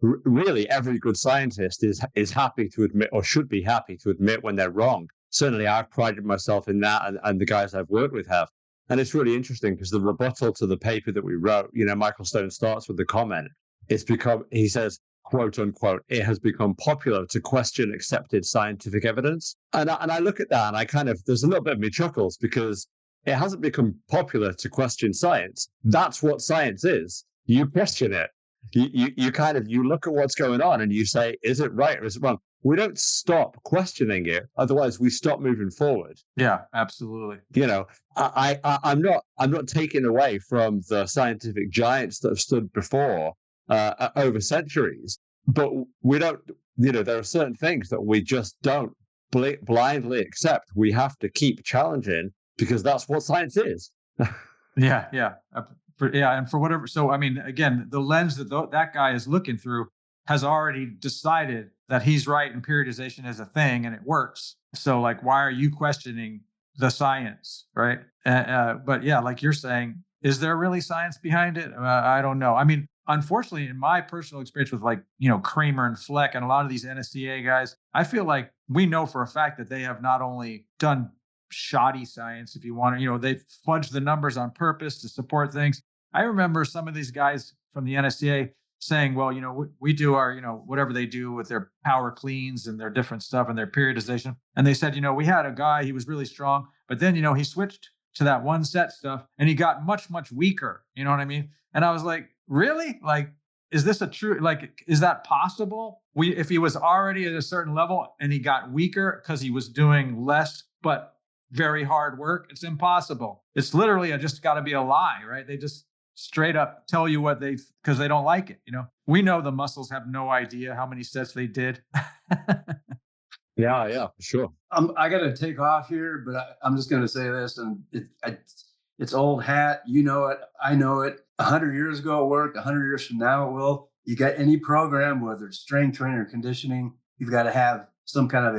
really every good scientist is happy to admit, or should be happy to admit, when they're wrong. Certainly, I've prided myself in that, and the guys I've worked with have. And it's really interesting because the rebuttal to the paper that we wrote, Michael Stone starts with the comment. He says, quote unquote, it has become popular to question accepted scientific evidence. And I look at that and there's a little bit of me chuckles, because it hasn't become popular to question science. That's what science is. You question it. You look at what's going on and you say, is it right or is it wrong? We don't stop questioning it. Otherwise we stop moving forward. Yeah, absolutely. I'm not taking away from the scientific giants that have stood before over centuries. but we don't, there are certain things that we just don't blindly accept. We have to keep challenging because that's what science is. Yeah, yeah, and for whatever. So, I mean, again, the lens that that guy is looking through has already decided that he's right and periodization is a thing and it works. So, like, why are you questioning the science, right? But yeah, like you're saying, is there really science behind it? I don't know. I mean, unfortunately, in my personal experience with like Kramer and Fleck and a lot of these NSCA guys, I feel like we know for a fact that they have not only done shoddy science, if you want to, they fudge the numbers on purpose to support things. I remember some of these guys from the NSCA saying, well, we do our, whatever they do with their power cleans and their different stuff and their periodization. And they said, we had a guy, he was really strong, but then, he switched to that one set stuff and he got much, much weaker. You know what I mean? And I was like, really? Like, is this a true, like, is that possible? If he was already at a certain level and he got weaker because he was doing less, but very hard work, it's impossible. It's literally just got to be a lie, right? They just straight up tell you what because they don't like it. We know the muscles have no idea how many sets they did. Yeah, for sure. I got to take off here, but I'm just going to say this, and it's old hat. You know it. I know it. 100 years ago it worked. 100 years from now it will. You got any program, whether it's strength training or conditioning, you've got to have some kind of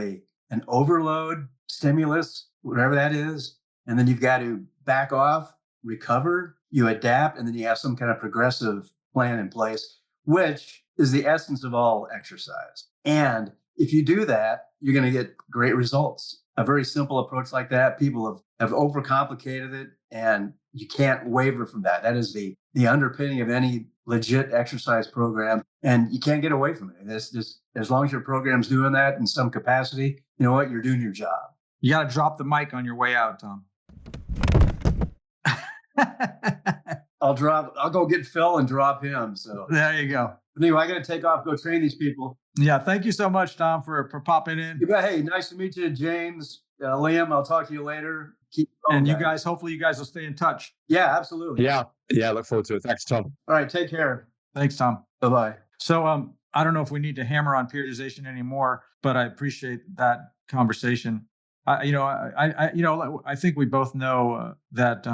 an overload stimulus, whatever that is. And then you've got to back off, recover, you adapt, and then you have some kind of progressive plan in place, which is the essence of all exercise. And if you do that, you're going to get great results. A very simple approach like that, people have overcomplicated it, and you can't waver from that. That is the underpinning of any legit exercise program, and you can't get away from it. As long as your program's doing that in some capacity, you know what? You're doing your job. You got to drop the mic on your way out, Tom. I'll go get Phil and drop him. So there you go. Anyway, I got to take off, go train these people. Yeah. Thank you so much, Tom, for popping in. Hey, nice to meet you, James. Liam, I'll talk to you later. Keep going, and you guys, hopefully you guys will stay in touch. Yeah, absolutely. Yeah. Look forward to it. Thanks, Tom. All right. Take care. Thanks, Tom. Bye-bye. So, I don't know if we need to hammer on periodization anymore, but I appreciate that conversation. I think we both know that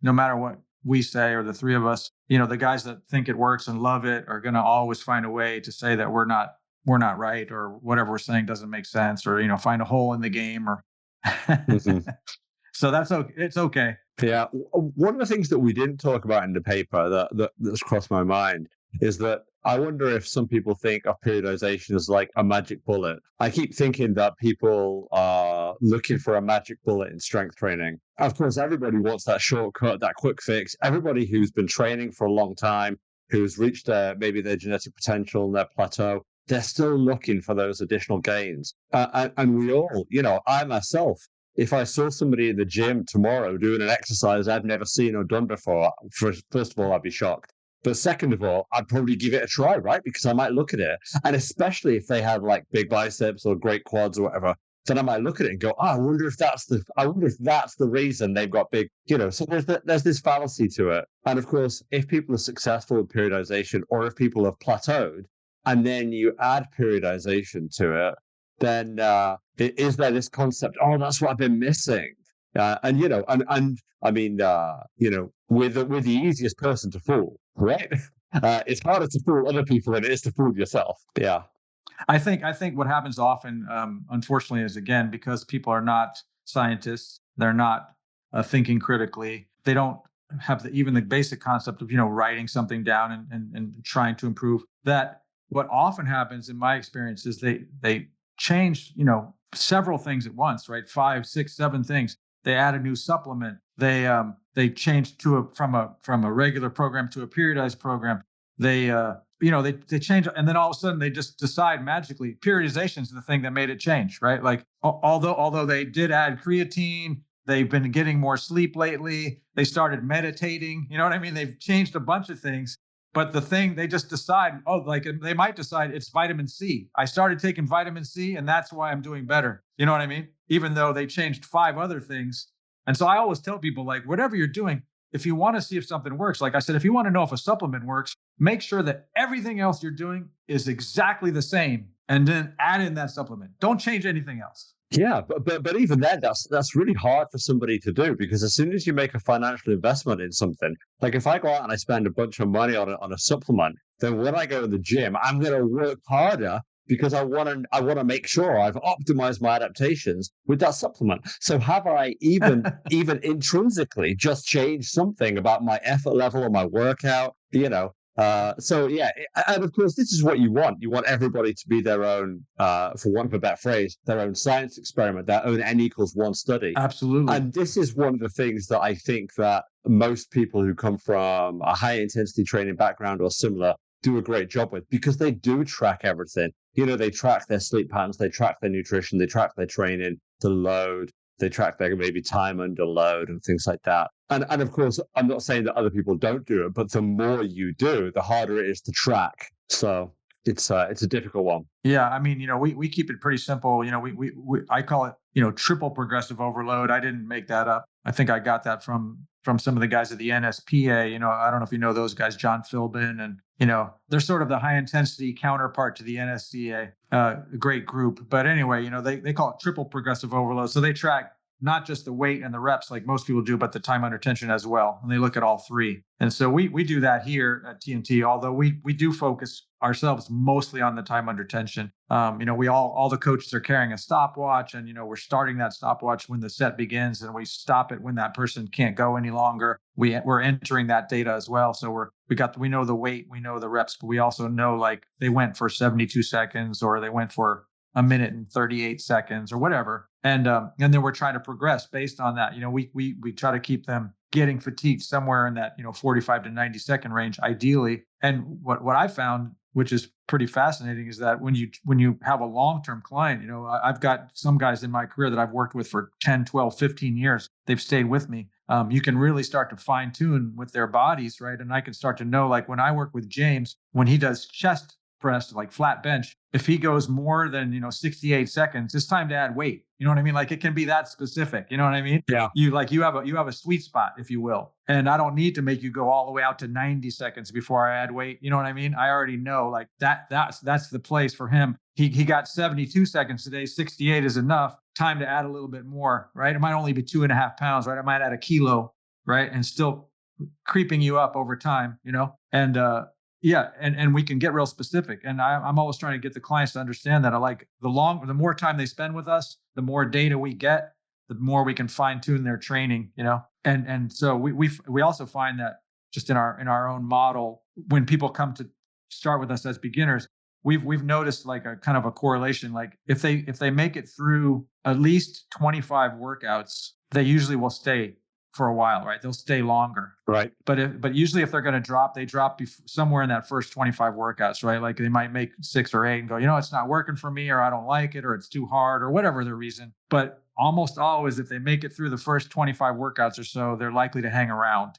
no matter what we say, or the three of us, the guys that think it works and love it are going to always find a way to say that we're not right, or whatever we're saying doesn't make sense, or find a hole in the game, or mm-hmm. So that's okay. It's okay. Yeah. One of the things that we didn't talk about in the paper that's crossed my mind is that I wonder if some people think of periodization as like a magic bullet. I keep thinking that people are looking for a magic bullet in strength training. Of course, everybody wants that shortcut, that quick fix. Everybody who's been training for a long time, who's reached maybe their genetic potential and their plateau, they're still looking for those additional gains. And we all, I myself, if I saw somebody in the gym tomorrow doing an exercise I've never seen or done before, first of all, I'd be shocked. But second of all, I'd probably give it a try, right? Because I might look at it. And especially if they had like big biceps or great quads or whatever, then I might look at it and go, I wonder if that's the reason they've got big, so there's this fallacy to it. And of course, if people are successful with periodization, or if people have plateaued, and then you add periodization to it, then is there this concept, that's what I've been missing? With the easiest person to fool, right? It's harder to fool other people than it is to fool yourself. Yeah. I think what happens often, unfortunately, is, again, because people are not scientists, they're not thinking critically. They don't have even the basic concept of, writing something down and trying to improve. That what often happens in my experience is they change, several things at once, right? 5, 6, 7 things. They add a new supplement. They change from a regular program to a periodized program. They change, and then all of a sudden they just decide magically periodization is the thing that made it change, right? Like although they did add creatine, they've been getting more sleep lately. They started meditating. You know what I mean? They've changed a bunch of things. But the thing, they just decide, they might decide it's vitamin C. I started taking vitamin C, and that's why I'm doing better. You know what I mean? Even though they changed 5 other things. And so I always tell people, like, whatever you're doing, if you want to see if something works, like I said, if you want to know if a supplement works, make sure that everything else you're doing is exactly the same, and then add in that supplement. Don't change anything else. Yeah, but even then, that's really hard for somebody to do, because as soon as you make a financial investment in something, like if I go out and I spend a bunch of money on a supplement, then when I go to the gym, I'm going to work harder because I want to make sure I've optimized my adaptations with that supplement. So have I even intrinsically just changed something about my effort level or my workout? So yeah, and of course, this is what you want. You want everybody to be their own, for want of a better phrase, their own science experiment, their own N=1 study. Absolutely. And this is one of the things that I think that most people who come from a high intensity training background or similar do a great job with, because they do track everything. They track their sleep patterns, they track their nutrition, they track their training, the load, they track their maybe time under load and things like that. And of course, I'm not saying that other people don't do it, but the more you do, the harder it is to track. So it's a difficult one. Yeah, I mean, we keep it pretty simple. I call it, triple progressive overload. I didn't make that up. I think I got that from some of the guys at the NSPA. I don't know if you know those guys, John Philbin, and they're sort of the high intensity counterpart to the NSCA, a great group. But anyway, they call it triple progressive overload. So they track not just the weight and the reps like most people do, but the time under tension as well. And they look at all three. And so we do that here at TNT, although we do focus ourselves mostly on the time under tension. All the coaches are carrying a stopwatch, and, we're starting that stopwatch when the set begins, and we stop it when that person can't go any longer. We're entering that data as well. So we know the weight, we know the reps, but we also know like they went for 72 seconds or they went for a minute and 38 seconds or whatever. And then we're trying to progress based on that. We try to keep them getting fatigued somewhere in that, 45 to 90 second range, ideally. And what I found, which is pretty fascinating, is that when you have a long-term client, I've got some guys in my career that I've worked with for 10, 12, 15 years. They've stayed with me. You can really start to fine tune with their bodies, right? And I can start to know, like when I work with James, when he does chest press, like flat bench, if he goes more than 68 seconds, it's time to add weight. You know what I mean? Like it can be that specific. You know what I mean? Yeah. You have a sweet spot, if you will. And I don't need to make you go all the way out to 90 seconds before I add weight. You know what I mean? I already know like that's the place for him. He got 72 seconds today. 68 is enough. Time to add a little bit more, right? It might only be 2.5 pounds, right? I might add a kilo, right? And still creeping you up over time, and yeah, and we can get real specific. And I'm always trying to get the clients to understand that the more time they spend with us, the more data we get, the more we can fine tune their training, And so we also find that just in our own model, when people come to start with us as beginners, we've noticed like a kind of a correlation. Like if they make it through at least 25 workouts, they usually will stay for a while, right? They'll stay longer, right? But usually if they're going to drop, they drop somewhere in that first 25 workouts, right? Like they might make 6 or 8 and go, it's not working for me, or I don't like it, or it's too hard, or whatever the reason. But almost always, if they make it through the first 25 workouts or so, they're likely to hang around,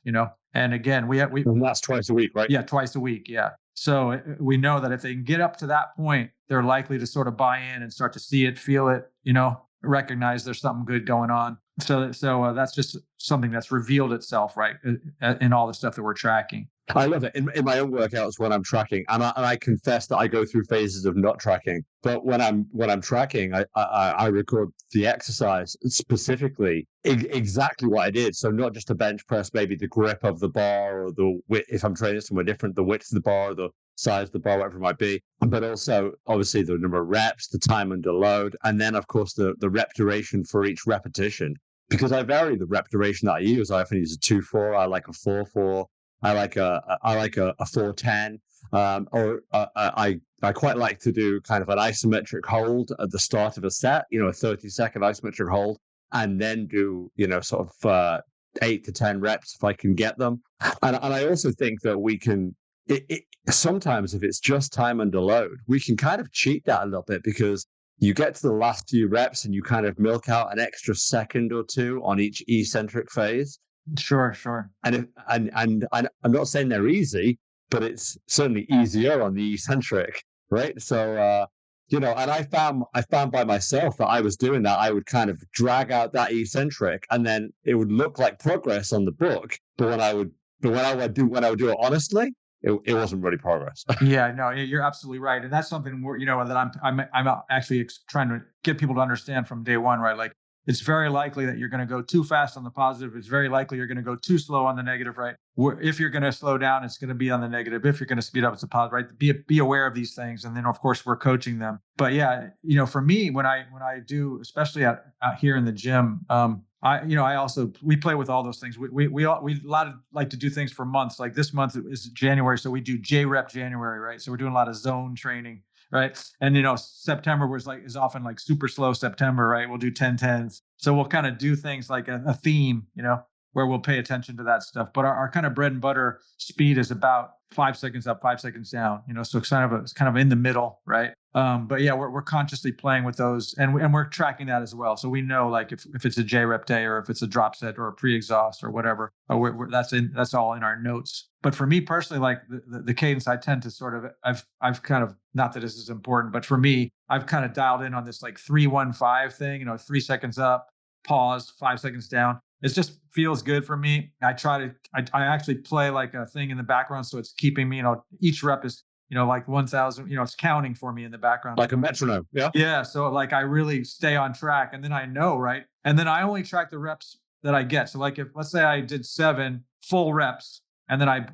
And again, and that's twice a week, right? Yeah, twice a week, yeah. So we know that if they can get up to that point, they're likely to sort of buy in and start to see it, feel it, recognize there's something good going on. So that's just something that's revealed itself, right, in all the stuff that we're tracking. I love it. In my own workouts, when I'm tracking, and I confess that I go through phases of not tracking, but when I'm tracking, I record the exercise specifically, exactly what I did. So not just a bench press, maybe the grip of the bar, or the width, if I'm training somewhere different, the width of the bar, the size of the bar, whatever it might be, but also obviously the number of reps, the time under load, and then of course the rep duration for each repetition. Because I vary the rep duration that I use. I often use a 2-4. I like a 4-4. I like a 4-10. I quite like to do kind of an isometric hold at the start of a set. A 30-second isometric hold, and then do sort of 8 to 10 reps if I can get them. And I also think that we can. Sometimes if it's just time under load, we can kind of cheat that a little bit, because you get to the last few reps and you kind of milk out an extra second or two on each eccentric phase. Sure. And I'm not saying they're easy, but it's certainly easier on the eccentric, right? So, and I found by myself that I was doing that. I would kind of drag out that eccentric, and then it would look like progress on the book, But when I would do it honestly, it wasn't really progress. Yeah, no, you're absolutely right, and that's something that I'm actually trying to get people to understand from day one, right? Like, it's very likely that you're going to go too fast on the positive. It's very likely you're going to go too slow on the negative, right? If you're going to slow down, it's going to be on the negative. If you're going to speed up, it's a positive, right? Be aware of these things, and then of course we're coaching them. But yeah, for me, when I do, especially out here in the gym, we play with all those things. We a lot of like to do things for months. Like this month is January, so we do J rep January, right? So we're doing a lot of zone training, right? And September is often like super slow September, right? We'll do 10-10s. So we'll kind of do things like a theme, where we'll pay attention to that stuff. But our kind of bread and butter speed is about 5 seconds up, 5 seconds down, so it's kind of in the middle, right? But yeah, we're consciously playing with those, and we're tracking that as well. So we know, like, if it's a J rep day, or if it's a drop set or a pre-exhaust or whatever, that's all in our notes. But for me personally, like the cadence, I tend to sort of, I've kind of, not that this is important, but for me, I've kind of dialed in on this like 3-1-5 thing. 3 seconds up, pause, 5 seconds down. It just feels good for me. I actually play like a thing in the background, so it's keeping me, each rep is, like 1,000, it's counting for me in the background. Like a metronome. Yeah. Yeah. So like I really stay on track, and then I know, right? And then I only track the reps that I get. So like, if let's say I did 7 full reps, and then I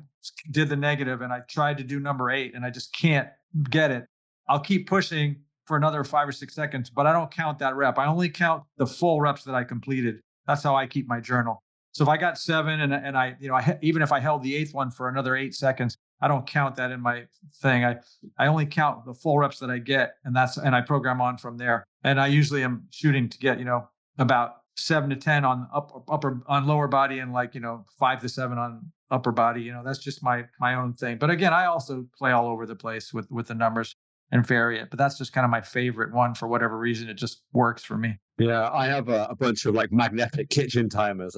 did the negative, and I tried to do number 8, and I just can't get it, I'll keep pushing for another 5 or 6 seconds, but I don't count that rep. I only count the full reps that I completed. That's how I keep my journal. So if I got 7 and I even if I held the 8th one for another 8 seconds, I don't count that in my thing. I only count the full reps that I get, and I program on from there. And I usually am shooting to get, about 7 to 10 on upper on lower body, and like, 5 to 7 on upper body. That's just my own thing. But again, I also play all over the place with the numbers and vary it. But that's just kind of my favorite one for whatever reason. It just works for me. Yeah, I have a bunch of like magnetic kitchen timers.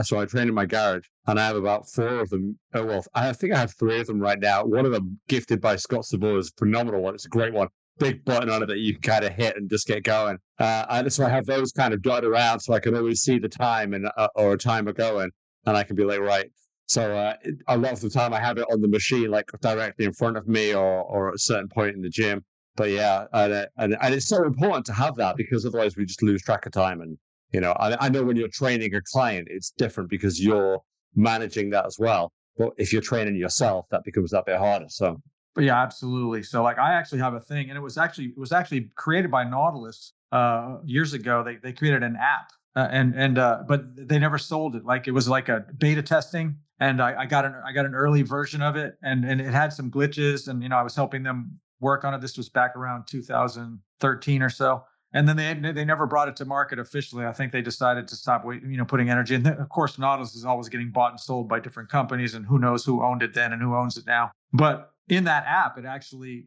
So I train in my garage, and I have about 4 of them. Oh, well, I think I have 3 of them right now. One of them, gifted by Scott Sabor, is a phenomenal one. It's a great one. Big button on it that you can kind of hit and just get going. And so I have those kind of dotted around, so I can always see the time or a timer going, and I can be like, right. So a lot of the time I have it on the machine, like directly in front of me, or at a certain point in the gym. But yeah, and it's so important to have that, because otherwise we just lose track of time. And I know when you're training a client, it's different because you're managing that as well. But if you're training yourself, that becomes that bit harder. So, but yeah, absolutely. So like, I actually have a thing, and it was actually created by Nautilus years ago. They created an app, but they never sold it. Like, it was like a beta testing, and I got an early version of it, and it had some glitches, and I was helping them work on it. This was back around 2013 or so. And then they never brought it to market officially. I think they decided to stop putting energy. And then, of course, Nautilus is always getting bought and sold by different companies, and who knows who owned it then and who owns it now. But in that app, it actually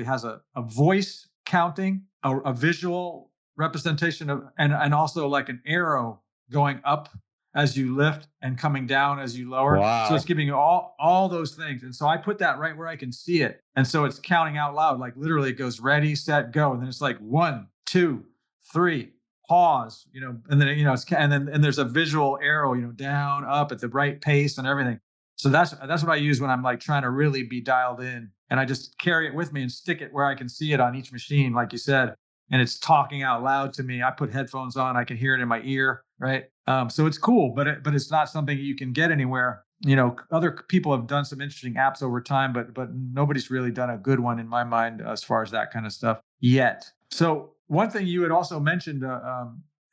has a voice counting, a visual representation of, and also like an arrow going up as you lift and coming down as you lower. Wow. So it's giving you all those things. And so I put that right where I can see it. And so it's counting out loud, like literally it goes ready, set, go. And then it's like 1, 2, 3, pause, and then, and there's a visual arrow, down, up at the right pace and everything. So that's what I use when I'm like trying to really be dialed in, and I just carry it with me and stick it where I can see it on each machine, like you said. And it's talking out loud to me. I put headphones on, I can hear it in my ear, right? So it's cool, but it's not something you can get anywhere. Other people have done some interesting apps over time, but nobody's really done a good one in my mind as far as that kind of stuff yet. So one thing you had also mentioned,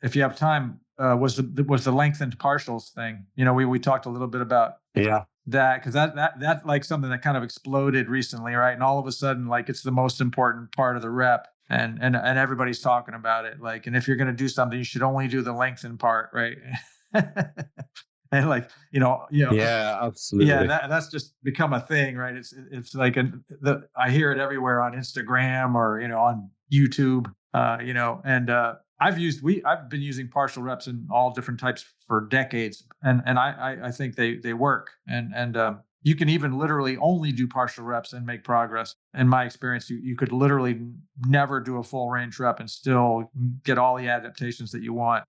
if you have time, was the lengthened partials thing. We talked a little bit about that, because that's like something that kind of exploded recently, right? And all of a sudden, like, it's the most important part of the rep. And everybody's talking about it. Like, and if you're going to do something, you should only do the lengthen part, right? And like, yeah, absolutely. Yeah, that's just become a thing, right? It's like I hear it everywhere on Instagram or on YouTube, and I've been using partial reps in all different types for decades, and I think they work, and you can even literally only do partial reps and make progress. In my experience, you could literally never do a full range rep and still get all the adaptations that you want.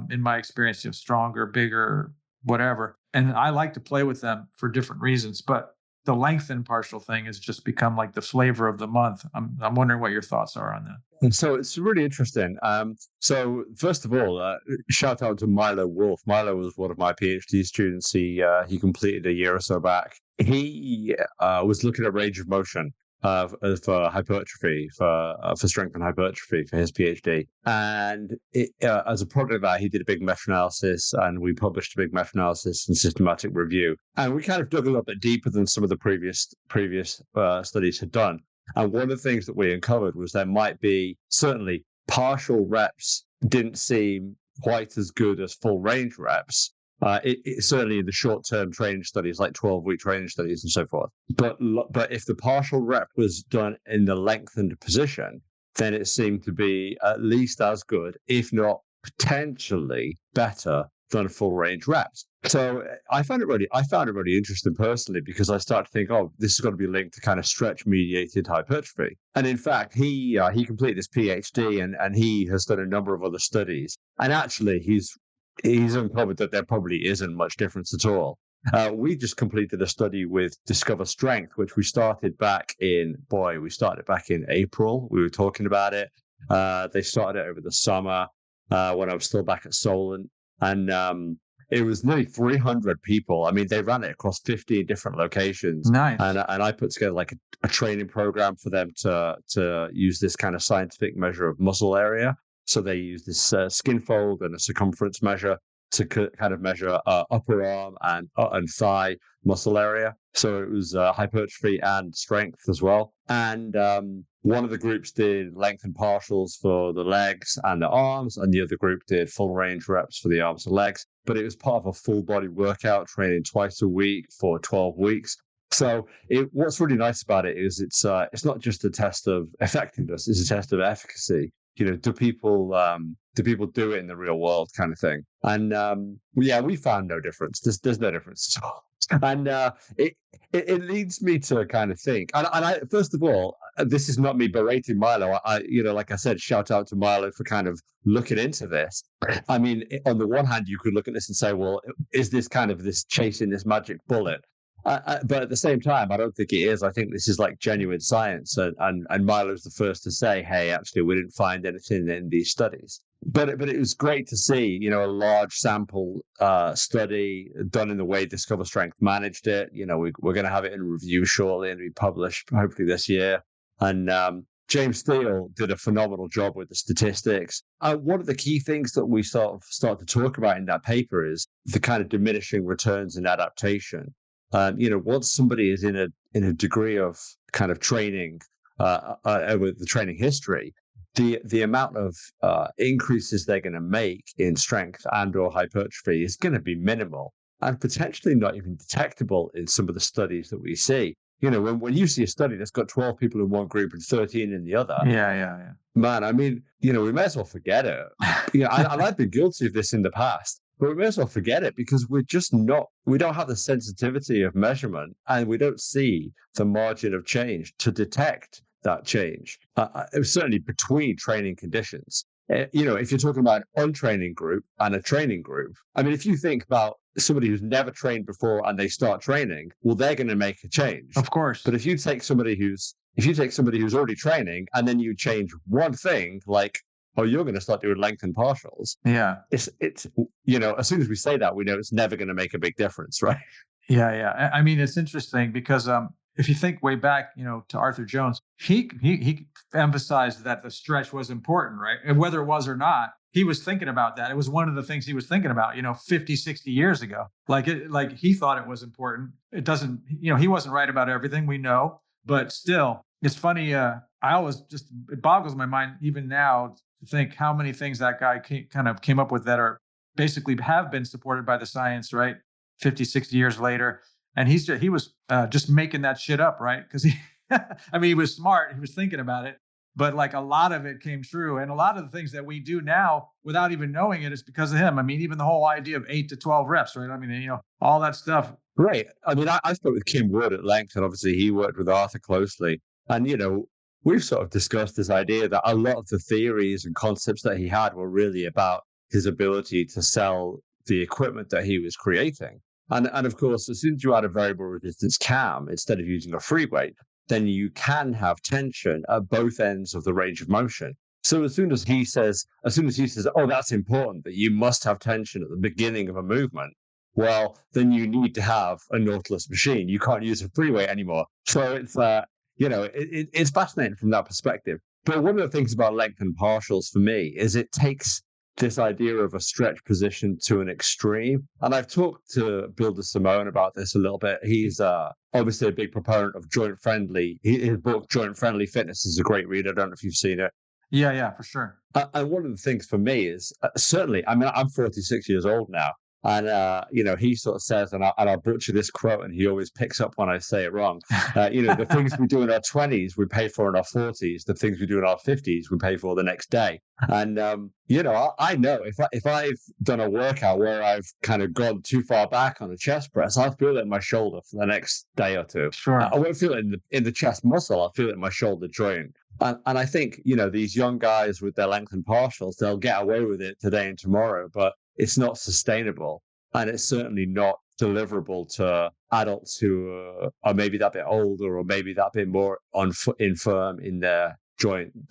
In my experience, stronger, bigger, whatever. And I like to play with them for different reasons, but the lengthened partial thing has just become like the flavor of the month. I'm wondering what your thoughts are on that. And so it's really interesting. So first of all, shout out to Milo Wolf. Milo was one of my PhD students. He completed a year or so back. He was looking at range of motion for hypertrophy, for strength and hypertrophy for his PhD. And as a product of that, he did a big meta-analysis, and we published a big meta-analysis and systematic review. And we kind of dug a little bit deeper than some of the previous studies had done. And one of the things that we uncovered was there might be certainly partial reps didn't seem quite as good as full range reps. It certainly in the short-term training studies, like 12-week training studies and so forth. But if the partial rep was done in the lengthened position, then it seemed to be at least as good, if not potentially better than full range reps. So I found it really interesting personally, because I started to think, oh, this has got to be linked to kind of stretch mediated hypertrophy. And in fact, he completed his PhD and he has done a number of other studies. And actually, he's uncovered that there probably isn't much difference at all. We just completed a study with Discover Strength, which we started back in April. We were talking about it. They started it over the summer when I was still back at Solent. And it was nearly 300 people. I mean, they ran it across 15 different locations. Nice. And I put together like a training program for them to use this kind of scientific measure of muscle area. So they use this skin fold and a circumference measure to kind of measure upper arm and thigh muscle area. So it was hypertrophy and strength as well. And one of the groups did length and partials for the legs and the arms, and the other group did full range reps for the arms and legs. But it was part of a full body workout, training twice a week for 12 weeks. So what's really nice about it is it's not just a test of effectiveness; it's a test of efficacy. You know, do people do it in the real world, kind of thing? And we found no difference. There's no difference at all. And it leads me to kind of think. And I, first of all, this is not me berating Milo. Like I said, shout out to Milo for kind of looking into this. I mean, on the one hand, you could look at this and say, well, is this kind of this chasing this magic bullet? But at the same time, I don't think it is. I think this is like genuine science, and Milo's the first to say, "Hey, actually, we didn't find anything in these studies." But it was great to see, a large sample study done in the way Discover Strength managed it. We're going to have it in review shortly and be published hopefully this year. And James Steele did a phenomenal job with the statistics. One of the key things that we start to talk about in that paper is the kind of diminishing returns in adaptation. Once somebody is in a degree of kind of training with the training history, the amount of increases they're going to make in strength and or hypertrophy is going to be minimal and potentially not even detectable in some of the studies that we see. When you see a study that's got 12 people in one group and 13 in the other, yeah, man, I mean, we may as well forget it. And I've been guilty of this in the past. But we may as well forget it, because we don't have the sensitivity of measurement, and we don't see the margin of change to detect that change, certainly between training conditions. If you're talking about an untraining group and a training group, I mean, if you think about somebody who's never trained before and they start training, well, they're going to make a change. Of course. But if you take somebody who's already training and then you change one thing, like, oh, you're going to start doing length and partials. Yeah. It's as soon as we say that, we know it's never going to make a big difference, right? Yeah. I mean, it's interesting because if you think way back, to Arthur Jones, he emphasized that the stretch was important, right? And whether it was or not, he was thinking about that. It was one of the things he was thinking about, 50, 60 years ago. Like he thought it was important. It doesn't, he wasn't right about everything, we know, but still, it's funny. It boggles my mind even now to think how many things that guy came up with that are basically have been supported by the science, right? 50, 60 years later. And he was just making that shit up, right? Because he was smart. He was thinking about it. But like a lot of it came true. And a lot of the things that we do now without even knowing it is because of him. I mean, even the whole idea of 8 to 12 reps, right? I mean, all that stuff. Right. I mean, I spoke with Kim Wood at length, and obviously he worked with Arthur closely. And, we've sort of discussed this idea that a lot of the theories and concepts that he had were really about his ability to sell the equipment that he was creating. And of course, as soon as you add a variable resistance cam instead of using a free weight, then you can have tension at both ends of the range of motion. So as soon as he says, oh, that's important, that you must have tension at the beginning of a movement, well, then you need to have a Nautilus machine. You can't use a free weight anymore. So it's, it's fascinating from that perspective. But one of the things about length and partials for me is it takes this idea of a stretch position to an extreme. And I've talked to Bill DeSimone about this a little bit. He's obviously a big proponent of joint friendly. His book, Joint Friendly Fitness, is a great read. I don't know if you've seen it. Yeah, for sure. And one of the things for me is certainly, I mean, I'm 46 years old now. And, he sort of says, and I'll butcher this quote, and he always picks up when I say it wrong. The things we do in our 20s, we pay for in our 40s. The things we do in our 50s, we pay for the next day. And, I know if I've done a workout where I've kind of gone too far back on a chest press, I'll feel it in my shoulder for the next day or two. Sure. I won't feel it in the chest muscle. I'll feel it in my shoulder joint. And I think, these young guys with their length and partials, they'll get away with it today and tomorrow, but it's not sustainable. And it's certainly not deliverable to adults who are maybe that bit older or maybe that bit more infirm in their joints.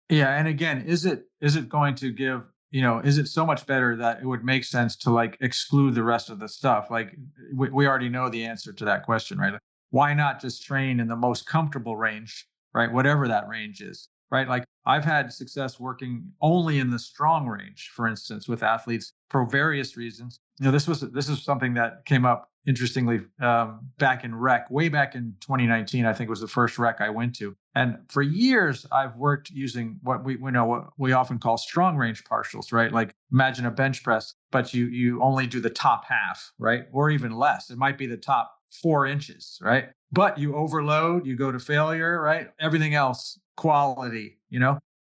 Yeah. And again, is it going to give, is it so much better that it would make sense to like exclude the rest of the stuff? Like we already know the answer to that question, right? Like, why not just train in the most comfortable range, right? Whatever that range is, right? Like I've had success working only in the strong range, for instance, with athletes for various reasons. This is something that came up interestingly back in rec, way back in 2019. I think was the first rec I went to, and for years I've worked using what we often call strong range partials, right? Like imagine a bench press, but you only do the top half, right, or even less. It might be the top 4 inches, right? But you overload, you go to failure, right? Everything else, quality,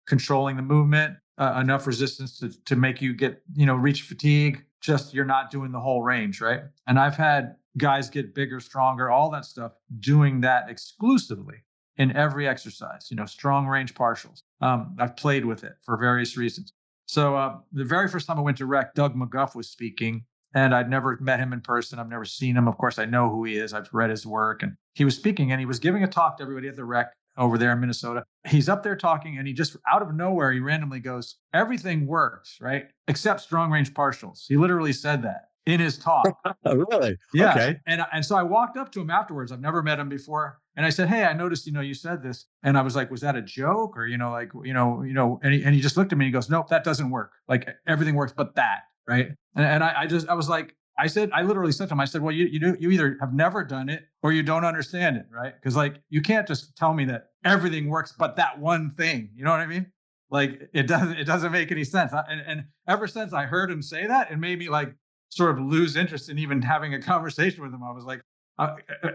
controlling the movement, enough resistance to make you get, reach fatigue. Just you're not doing the whole range, right? And I've had guys get bigger, stronger, all that stuff, doing that exclusively in every exercise, strong range partials. I've played with it for various reasons. So the very first time I went to rec, Doug McGuff was speaking, and I'd never met him in person. I've never seen him. Of course, I know who he is. I've read his work. And he was speaking, and he was giving a talk to everybody at the rec over there in Minnesota. He's up there talking, and he just out of nowhere, he randomly goes, everything works, right? Except strong range partials. He literally said that in his talk. Really? Yeah. Okay. And so I walked up to him afterwards. I've never met him before. And I said, hey, I noticed, you said this. And I was like, was that a joke? Or, and he just looked at me and he goes, nope, that doesn't work. Like everything works, but that, right? And I was like, I literally said to him, I said, well, you either have never done it or you don't understand it, right? Because like, you can't just tell me that everything works, but that one thing, you know what I mean? Like it doesn't make any sense. And ever since I heard him say that, it made me like sort of lose interest in even having a conversation with him. I was like,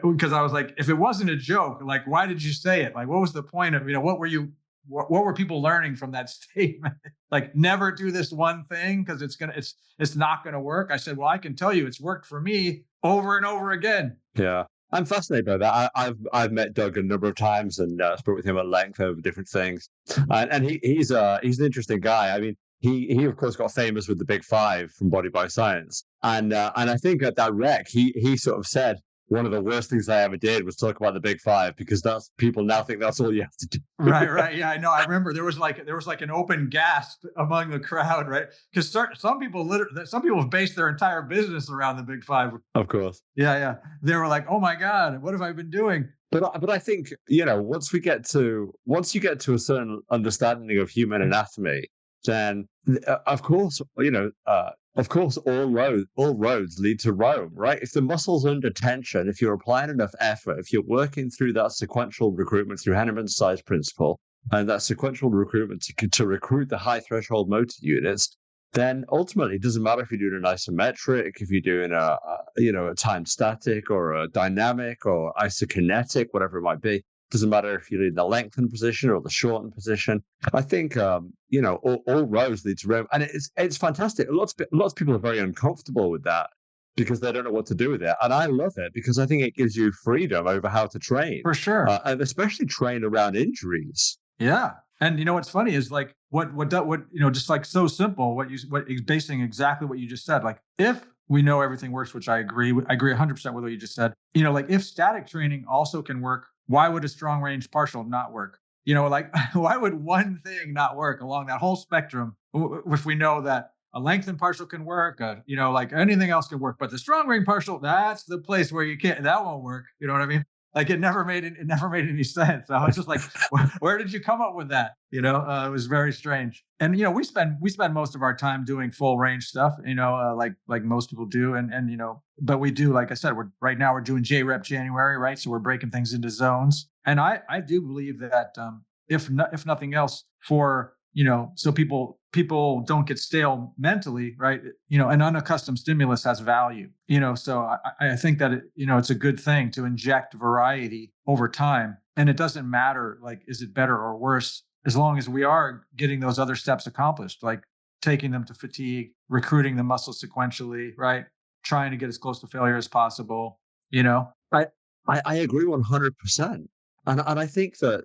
because I was like, if it wasn't a joke, like, why did you say it? Like, what was the point of, what were people learning from that statement? Like, never do this one thing because it's not gonna work. I said, well, I can tell you, it's worked for me over and over again. Yeah, I'm fascinated by that. I've met Doug a number of times and spoke with him at length over different things, and he's an interesting guy. I mean, he of course got famous with the Big Five from Body by Science, and I think at that rec he sort of said, one of the worst things I ever did was talk about the Big Five because that's people now think that's all you have to do. Right. Yeah, I know. I remember there was like an open gasp among the crowd, right? Because some people have based their entire business around the Big Five. Of course. Yeah. They were like, oh my God, what have I been doing? But I think, once you get to a certain understanding of human anatomy, then of course, all roads lead to Rome, right? If the muscle's under tension, if you're applying enough effort, if you're working through that sequential recruitment through Henneman's size principle and that sequential recruitment to recruit the high threshold motor units, then ultimately it doesn't matter if you're doing an isometric, if you're doing a time static or a dynamic or isokinetic, whatever it might be. Doesn't matter if you're in the lengthened position or the shortened position. I think all roads lead to Rome, and it's fantastic. Lots of people are very uncomfortable with that because they don't know what to do with it, and I love it because I think it gives you freedom over how to train, for sure, and especially train around injuries. Yeah, and what's funny is like what just like so simple. What basing exactly what you just said. Like if we know everything works, which I agree. I agree 100% with what you just said. Like if static training also can work, why would a strong range partial not work? Like why would one thing not work along that whole spectrum if we know that a lengthened partial can work, like anything else can work, but the strong range partial, that's the place where that won't work. You know what I mean? Like it never made any sense. I was just like, where did you come up with that? It was very strange. And we spend most of our time doing full range stuff. Like most people do, and but we do, like I said, right now we're doing J-Rep January, right? So we're breaking things into zones, and I do believe that if nothing else, for so people don't get stale mentally, right? An unaccustomed stimulus has value, so I think that it's a good thing to inject variety over time. And it doesn't matter, like, is it better or worse, as long as we are getting those other steps accomplished, like taking them to fatigue, recruiting the muscle sequentially, right? Trying to get as close to failure as possible, I agree 100%. And I think that,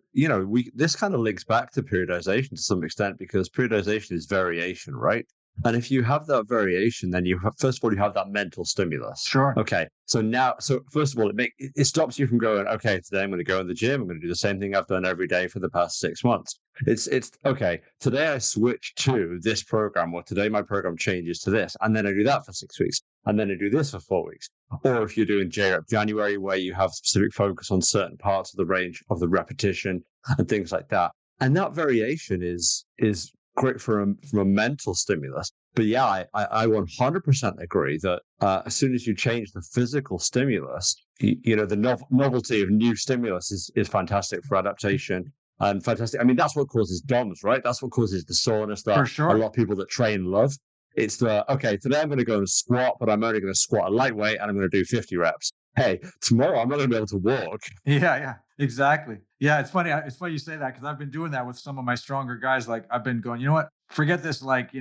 this kind of links back to periodization to some extent, because periodization is variation, right? And if you have that variation, then first of all, you have that mental stimulus. Sure. Okay. So first of all, it stops you from going, okay, today I'm going to go in the gym. I'm going to do the same thing I've done every day for the past 6 months. It's okay. Today I switch to this program, or today my program changes to this. And then I do that for 6 weeks. And then I do this for 4 weeks. Or if you're doing J-Rep January, where you have specific focus on certain parts of the range of the repetition and things like that. And that variation is great from a mental stimulus. But yeah, I 100% agree that as soon as you change the physical stimulus, the novelty of new stimulus is fantastic for adaptation and fantastic. I mean, that's what causes DOMS, right? That's what causes the soreness that For sure. a lot of people that train love. It's okay, today I'm going to go and squat, but I'm only going to squat a lightweight and I'm going to do 50 reps. Hey, tomorrow I'm not going to be able to walk. Yeah, exactly. Yeah, it's funny. It's funny you say that, because I've been doing that with some of my stronger guys. Like, I've been going, you know what? Forget this, like,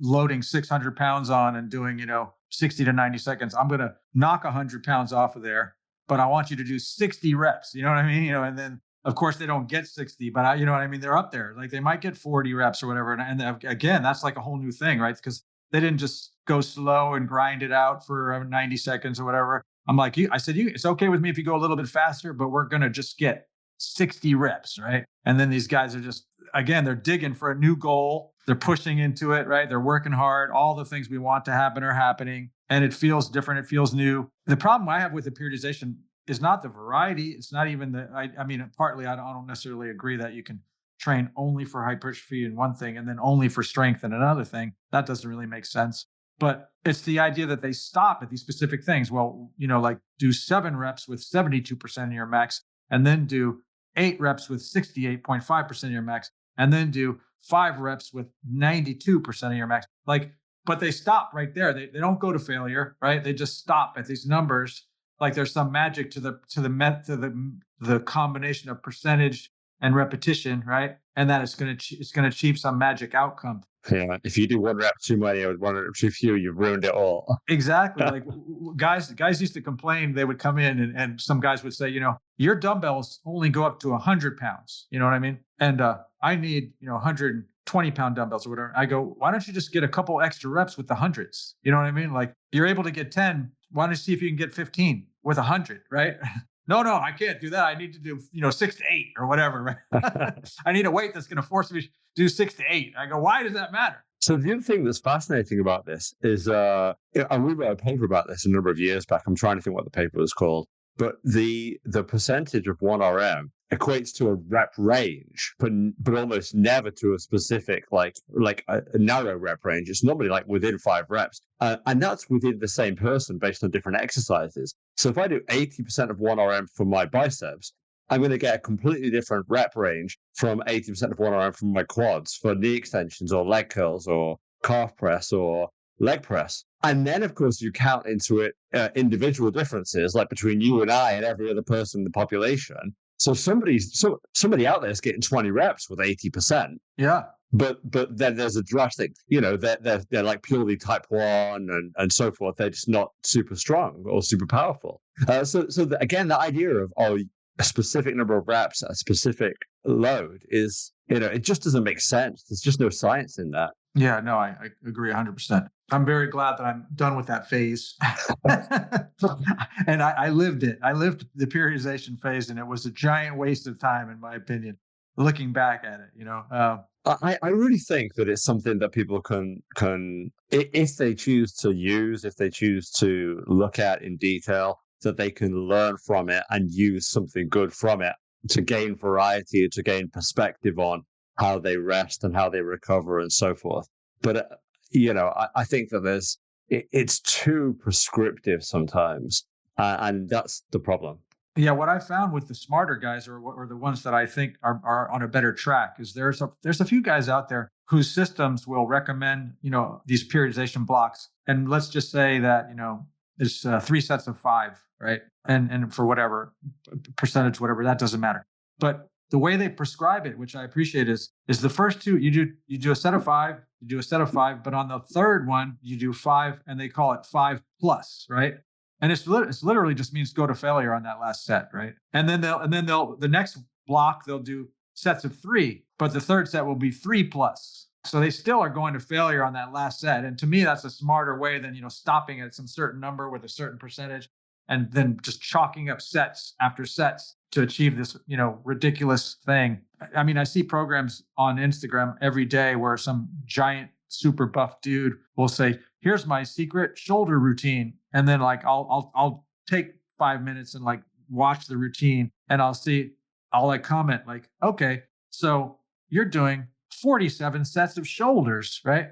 loading 600 pounds on and doing, 60 to 90 seconds. I'm going to knock 100 pounds off of there, but I want you to do 60 reps. You know what I mean? And then, of course, they don't get 60, but you know what I mean? They're up there. Like, they might get 40 reps or whatever. And again, that's like a whole new thing, right? Because they didn't just go slow and grind it out for 90 seconds or whatever. I'm like, I said, it's okay with me if you go a little bit faster, but we're going to just get 60 reps, right? And then these guys are just, again, they're digging for a new goal. They're pushing into it, right? They're working hard. All the things we want to happen are happening, and it feels different. It feels new. The problem I have with the periodization is not the variety. It's not even I mean, partly I don't necessarily agree that you can train only for hypertrophy in one thing and then only for strength in another thing. That doesn't really make sense. But it's the idea that they stop at these specific things. Well, like do 7 reps with 72% of your max, and then do 8 reps with 68.5% of your max, and then do 5 reps with 92% of your max. But they stop right there. They don't go to failure, right? They just stop at these numbers. Like there's some magic to the combination of percentage and repetition, right? And that it's going to achieve some magic outcome. Yeah, if you do 1 rep too many or 1 rep too few, you've ruined it all. Exactly. Like guys used to complain. They would come in and some guys would say, your dumbbells only go up to 100 pounds. You know what I mean? And I need 120-pound dumbbells or whatever. I go, why don't you just get a couple extra reps with the hundreds? You know what I mean? Like, you're able to get 10. Why don't you see if you can get 15 with 100, right? No, I can't do that. I need to do, 6 to 8 or whatever. Right? I need a weight that's going to force me to do 6 to 8. I go, why does that matter? So the other thing that's fascinating about this is, I wrote a paper about this a number of years back. I'm trying to think what the paper was called. But the percentage of 1RM equates to a rep range, but almost never to a specific like a narrow rep range. It's normally like within 5 reps, and that's within the same person based on different exercises. So if I do 80% of 1RM for my biceps, I'm going to get a completely different rep range from 80% of 1RM from my quads for knee extensions or leg curls or calf press or leg press. And then, of course, you count into it individual differences, like between you and I and every other person in the population. So somebody out there is getting 20 reps with 80%. Yeah. But then there's a drastic, they're like purely type 1 and so forth. They're just not super strong or super powerful. Again, the idea of a specific number of reps, a specific load is It just doesn't make sense. There's just no science in that. Yeah, no, I agree 100%. I'm very glad that I'm done with that phase. And I lived it. I lived the periodization phase, and it was a giant waste of time, in my opinion, looking back at it. I really think that it's something that people can, if they choose to use, if they choose to look at in detail, that they can learn from it and use something good from it to gain variety, to gain perspective on how they rest and how they recover and so forth. But, I think that it's too prescriptive sometimes. And that's the problem. Yeah, what I found with the smarter guys, or the ones that I think are on a better track, is there's a few guys out there whose systems will recommend these periodization blocks, and let's just say that it's 3 sets of 5, right? And for whatever percentage, whatever, that doesn't matter. But the way they prescribe it, which I appreciate, is the first two you do a set of 5, you do a set of 5, but on the third one you do 5, and they call it 5 plus, right? And it's literally just means go to failure on that last set, right? And then the next block they'll do sets of 3, but the third set will be 3 plus. So they still are going to failure on that last set. And to me, that's a smarter way than stopping at some certain number with a certain percentage, and then just chalking up sets after sets to achieve this ridiculous thing. I mean, I see programs on Instagram every day where some giant super buff dude will say, "Here's my secret shoulder routine," and then I'll take 5 minutes and watch the routine, and I'll comment like, "Okay, so you're doing 47 sets of shoulders, right?"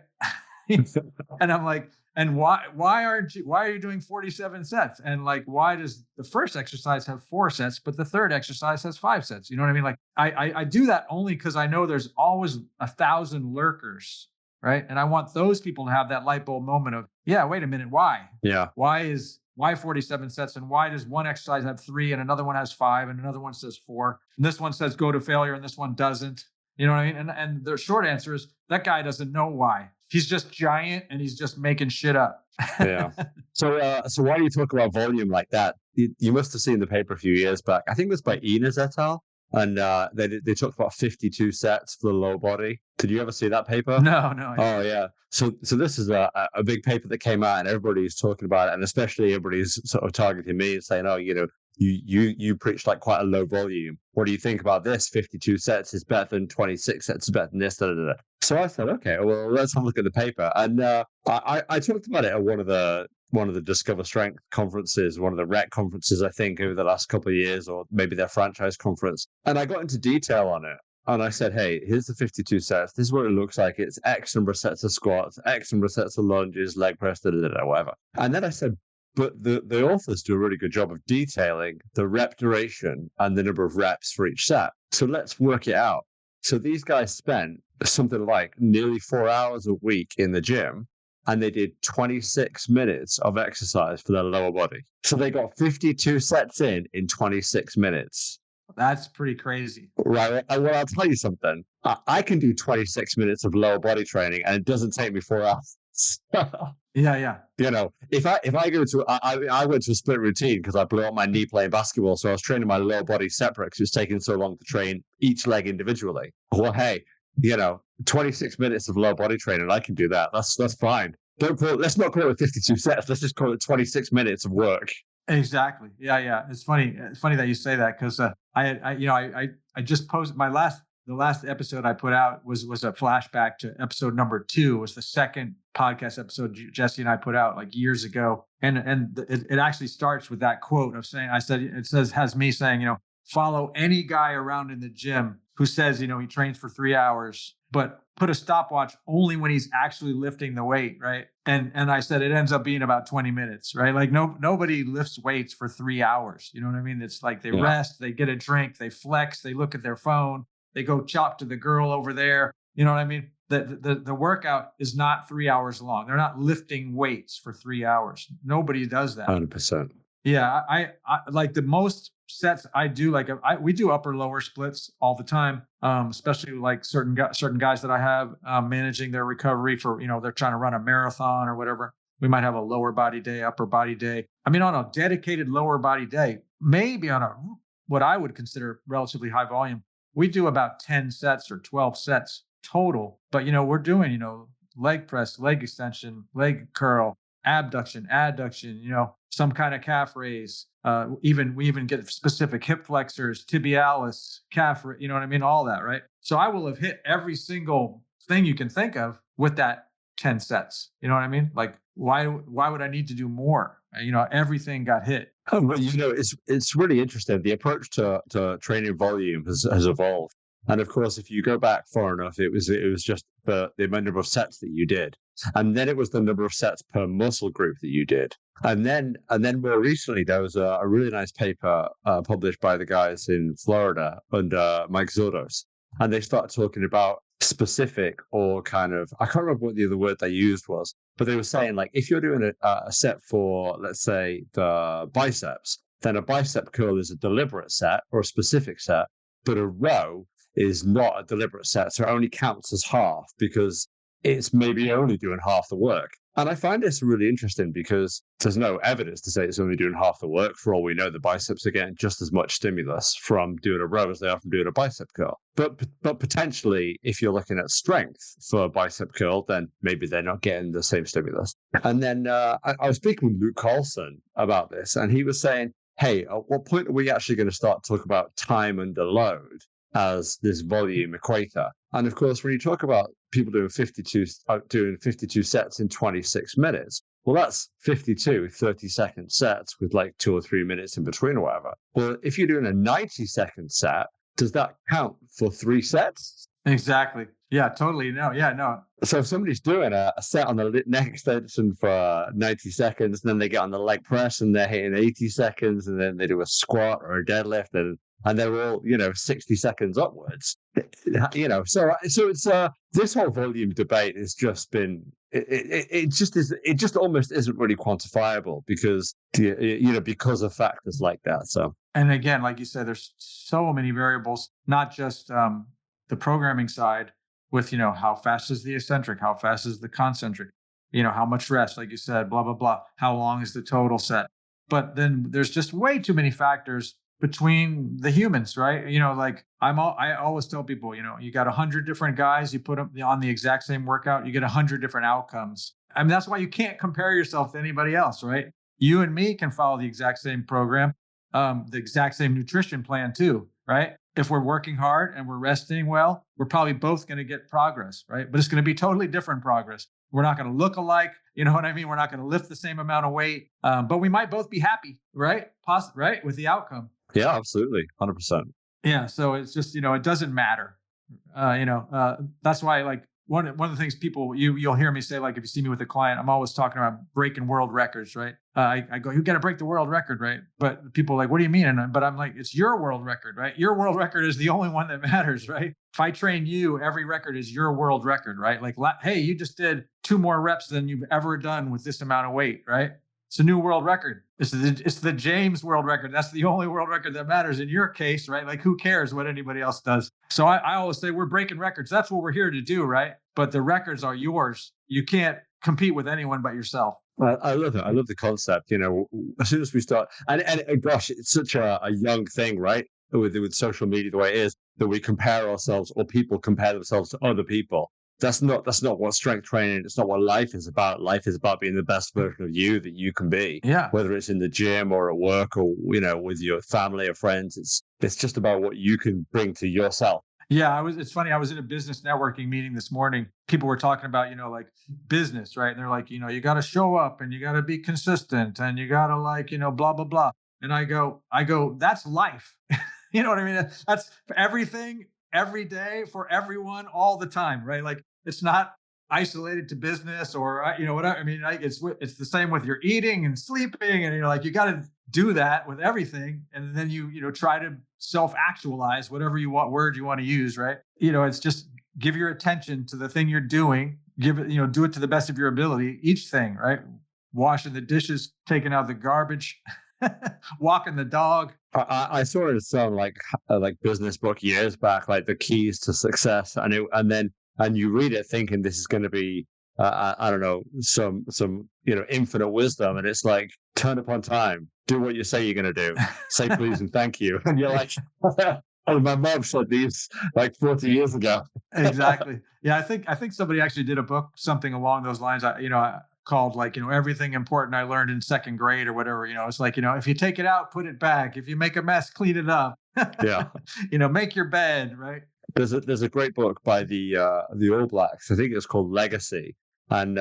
And I'm like, "And why are you doing 47 sets? And why does the first exercise have 4 sets, but the third exercise has 5 sets?" You know what I mean? Like I do that only because I know there's always 1,000 lurkers, right? And I want those people to have that light bulb moment of, yeah, wait a minute, why? Yeah. Why 47 sets, and why does one exercise have 3 and another one has 5 and another one says 4, and this one says go to failure and this one doesn't? You know what I mean? And the short answer is that guy doesn't know why. He's just giant and he's just making shit up. Yeah. So why do you talk about volume like that? You must have seen the paper a few years back. I think it was by Enos et al. And they talked about 52 sets for the lower body. Did you ever see that paper? No. Oh yeah. So this is a big paper that came out, and everybody's talking about it, and especially everybody's sort of targeting me and saying, "Oh, you preach quite a low volume. What do you think about this? 52 sets is better than 26 sets is better than this." Da, da, da. So I thought, okay, well, let's have a look at the paper. And I talked about it at one of the Discover Strength conferences, one of the rec conferences, I think, over the last couple of years, or maybe their franchise conference. And I got into detail on it. And I said, hey, here's the 52 sets. This is what it looks like. It's X number of sets of squats, X number of sets of lunges, leg press, whatever. And then I said, but the authors do a really good job of detailing the rep duration and the number of reps for each set. So let's work it out. So these guys spent something like nearly 4 hours a week in the gym, and they did 26 minutes of exercise for their lower body. So they got 52 sets in 26 minutes. That's pretty crazy. Right. And well, I'll tell you something. I can do 26 minutes of lower body training, and it doesn't take me 4 hours. Yeah. If I go to, I went to a split routine because I blew up my knee playing basketball. So I was training my lower body separate because it was taking so long to train each leg individually. Well, hey, 26 minutes of lower body training, I can do that. That's fine. Let's not call it 52 sets. Let's just call it 26 minutes of work. Exactly. Yeah. It's funny. It's funny that you say that, because I just posted the last episode I put out was a flashback to episode number 2. It was the second podcast episode Jesse and I put out years ago, and it actually starts with that quote of saying, has me saying, follow any guy around in the gym who says, he trains for 3 hours, but put a stopwatch only when he's actually lifting the weight, right? And I said it ends up being about 20 minutes, right? Nobody lifts weights for 3 hours. You know what I mean? It's they rest, they get a drink, they flex, they look at their phone, they go chop to the girl over there. You know what I mean? The workout is not 3 hours long. They're not lifting weights for 3 hours. Nobody does that. 100%. Yeah, I like the most sets I do. We do upper lower splits all the time, especially certain guys that I have managing their recovery for they're trying to run a marathon or whatever. We might have a lower body day, upper body day. I mean, on a dedicated lower body day, maybe on what I would consider relatively high volume, we do about 10 sets or 12 sets total, but we're doing, leg press, leg extension, leg curl, abduction, adduction, some kind of calf raise. We even get specific hip flexors, tibialis, calf, you know what I mean? All that, right? So I will have hit every single thing you can think of with that 10 sets. You know what I mean? Like, why would I need to do more? Everything got hit. Well, it's really interesting. The approach to training volume has evolved. And of course, if you go back far enough, it was just the number of sets that you did, and then it was the number of sets per muscle group that you did, and then more recently there was a really nice paper published by the guys in Florida under Mike Zodos, and they started talking about specific or kind of, I can't remember what the other word they used was, but they were saying like if you're doing a set for, let's say, the biceps, then a bicep curl is a deliberate set or a specific set, but a row is not a deliberate set, so it only counts as half because it's maybe only doing half the work. And I find this really interesting because there's no evidence to say it's only doing half the work. For all we know, the biceps are getting just as much stimulus from doing a row as they are from doing a bicep curl. But potentially, if you're looking at strength for a bicep curl, then maybe they're not getting the same stimulus. And then I was speaking with Luke Carlson about this, and he was saying, hey, at what point are we actually going to start talking about time under load as this volume equator? And of course, when you talk about people doing 52 sets in 26 minutes, well, that's 52 30-second sets with like 2 or 3 minutes in between or whatever. Well, if you're doing a 90-second set, does that count for 3 sets? Exactly. Yeah, totally. No. So if somebody's doing a set on the neck extension for 90 seconds, and then they get on the leg press and they're hitting 80 seconds, and then they do a squat or a deadlift, and they're all 60 seconds upwards, so it's this whole volume debate has just been it just almost isn't really quantifiable because because of factors like that. So, and again, like you said, there's so many variables, not just the programming side with how fast is the eccentric, how fast is the concentric, how much rest, like you said, blah blah blah, how long is the total set. But then there's just way too many factors between the humans, right? Like I always tell people, you got 100 different guys, you put them on the exact same workout, you get 100 different outcomes. I mean, that's why you can't compare yourself to anybody else, right? You and me can follow the exact same program, the exact same nutrition plan too, right? If we're working hard and we're resting well, we're probably both going to get progress, right? But it's going to be totally different progress. We're not going to look alike. You know what I mean? We're not going to lift the same amount of weight, but we might both be happy, right? Right? With the outcome. Yeah, absolutely. 100%. Yeah. So it's just, it doesn't matter. That's why, like, one of the things people, you'll hear me say, like, if you see me with a client, I'm always talking about breaking world records, right? I go, you got to break the world record, right? But people are like, what do you mean? But I'm like, it's your world record, right? Your world record is the only one that matters, right? If I train you, every record is your world record, right? Like, hey, you just did 2 more reps than you've ever done with this amount of weight, right? It's a new world record. It's the James world record. That's the only world record that matters in your case, right? Like, who cares what anybody else does? So I always say we're breaking records. That's what we're here to do, right? But the records are yours. You can't compete with anyone but yourself. I love it. I love the concept. As soon as we start, and gosh, it's such a young thing, right? With social media the way it is, that we compare ourselves, or people compare themselves to other people. That's not what strength training, it's not what life is about. Life is about being the best version of you that you can be. Yeah. Whether it's in the gym or at work or, with your family or friends, it's just about what you can bring to yourself. Yeah, it's funny. I was in a business networking meeting this morning. People were talking about, like business, right? And they're like, you got to show up and you got to be consistent and you got to blah, blah, blah. And I go, that's life. You know what I mean? That's for everything, every day, for everyone, all the time, right? Like, it's not isolated to business or, whatever. I mean, it's the same with your eating and sleeping. And, you got to do that with everything. And then you try to self-actualize whatever you want, word you want to use, right? It's just give your attention to the thing you're doing, give it, do it to the best of your ability, each thing, right? Washing the dishes, taking out the garbage, walking the dog. I saw it as some like business book years back, like the keys to success. And you read it thinking this is going to be, I don't know, some infinite wisdom. And it's like, turn up on time, do what you say you're going to do, say please and thank you. And you're like, Oh, my mom said these like 40 years ago. Exactly. Yeah, I think somebody actually did a book, something along those lines. Called like everything important I learned in second grade or whatever. It's like if you take it out, put it back. If you make a mess, clean it up. Yeah. Make your bed, right? There's a great book by the All Blacks. I think it's called Legacy, and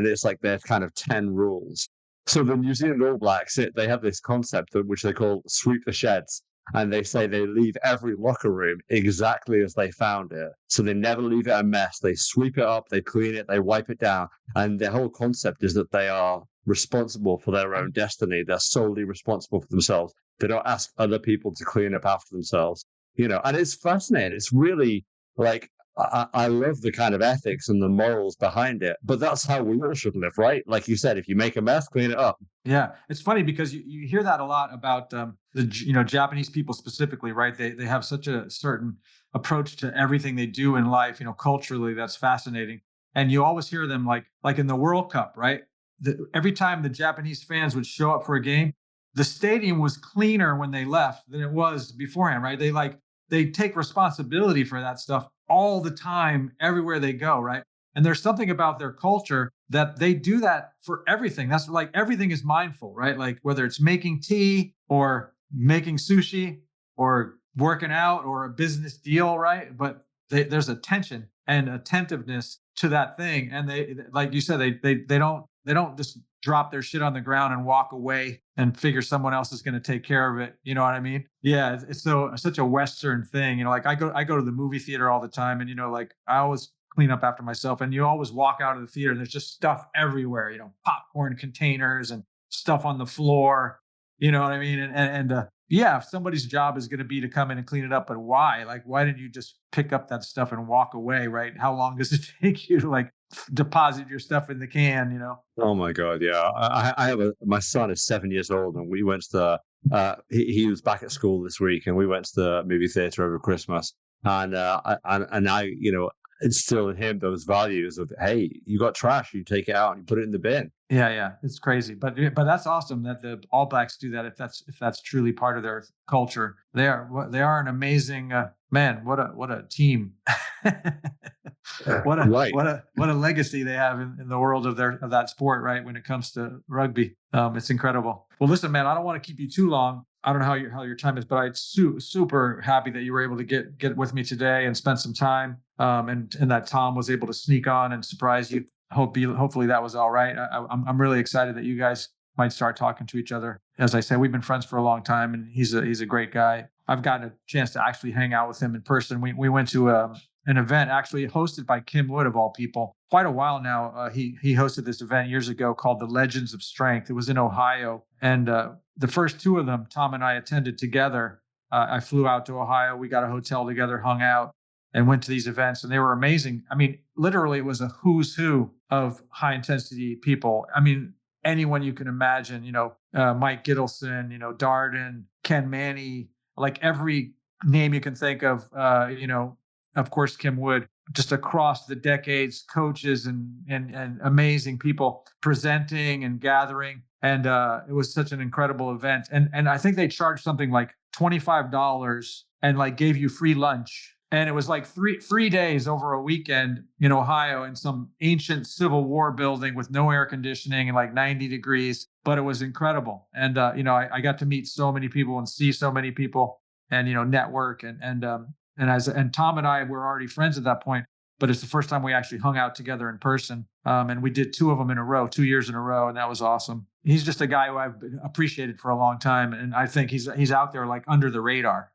it's like there's kind of 10 rules. So the New Zealand All Blacks, they have this concept which they call sweep the sheds, and they say they leave every locker room exactly as they found it. So they never leave it a mess. They sweep it up, they clean it, they wipe it down, and the whole concept is that they are responsible for their own destiny. They're solely responsible for themselves. They don't ask other people to clean up after themselves. And it's fascinating. It's really like I love the kind of ethics and the morals behind it, but that's how we all should live, right? Like you said, if you make a mess, clean it up. Yeah, it's funny because you hear that a lot about the Japanese people specifically, right? They have such a certain approach to everything they do in life, culturally. That's fascinating, and you always hear them like in the World Cup, right? Every time the Japanese fans would show up for a game, the stadium was cleaner when they left than it was beforehand, right? They take responsibility for that stuff all the time, everywhere they go, right? And there's something about their culture that they do that for everything. That's like everything is mindful, right? Like whether it's making tea or making sushi or working out or a business deal, right? But there's attention and attentiveness to that thing. And they, like you said, they don't just drop their shit on the ground and walk away and figure someone else is going to take care of it. You know what I mean? Yeah, it's such a Western thing. Like I go to the movie theater all the time, and like I always clean up after myself. And you always walk out of the theater and there's just stuff everywhere. Popcorn containers and stuff on the floor. You know what I mean? And yeah, if somebody's job is going to be to come in and clean it up, but why? Like, why didn't you just pick up that stuff and walk away? Right? How long does it take you to like deposit your stuff in the can? Oh my God, yeah. I have my son is 7 years old, and we went to he was back at school this week, and we went to the movie theater over Christmas, and I instill in him those values of, hey, you got trash, you take it out and you put it in the bin. Yeah, it's crazy, but that's awesome that the All Blacks do that. If that's truly part of their culture, they are an amazing man. What a team! What a legacy they have in the world of that sport, right? When it comes to rugby, it's incredible. Well, listen, man, I don't want to keep you too long. I don't know how your time is, but I'm super happy that you were able to get with me today and spend some time, and that Tom was able to sneak on and surprise you. Hopefully that was all right. I'm really excited that you guys might start talking to each other. As I said, we've been friends for a long time, and he's a great guy. I've gotten a chance to actually hang out with him in person. We went to an event actually hosted by Kim Wood, of all people, quite a while now. He hosted this event years ago called the Legends of Strength. It was in Ohio, and the first two of them, Tom and I attended together. I flew out to Ohio. We got a hotel together, hung out, and went to these events, and they were amazing. I mean, literally, it was a who's who of high intensity people. I mean, anyone you can imagine. Mike Gittleson, Darden, Ken Manny, like every name you can think of. Of course, Kim Wood. Just across the decades, coaches and amazing people presenting and gathering. And it was such an incredible event. And I think they charged something like $25 and like gave you free lunch. And it was like three days over a weekend in Ohio in some ancient Civil War building with no air conditioning and like 90 degrees. But it was incredible. And I got to meet so many people and see so many people and network and Tom and I were already friends at that point, but it's the first time we actually hung out together in person. And we did 2 of them in a row, 2 years in a row. And that was awesome. He's just a guy who I've appreciated for a long time. And I think he's out there like under the radar,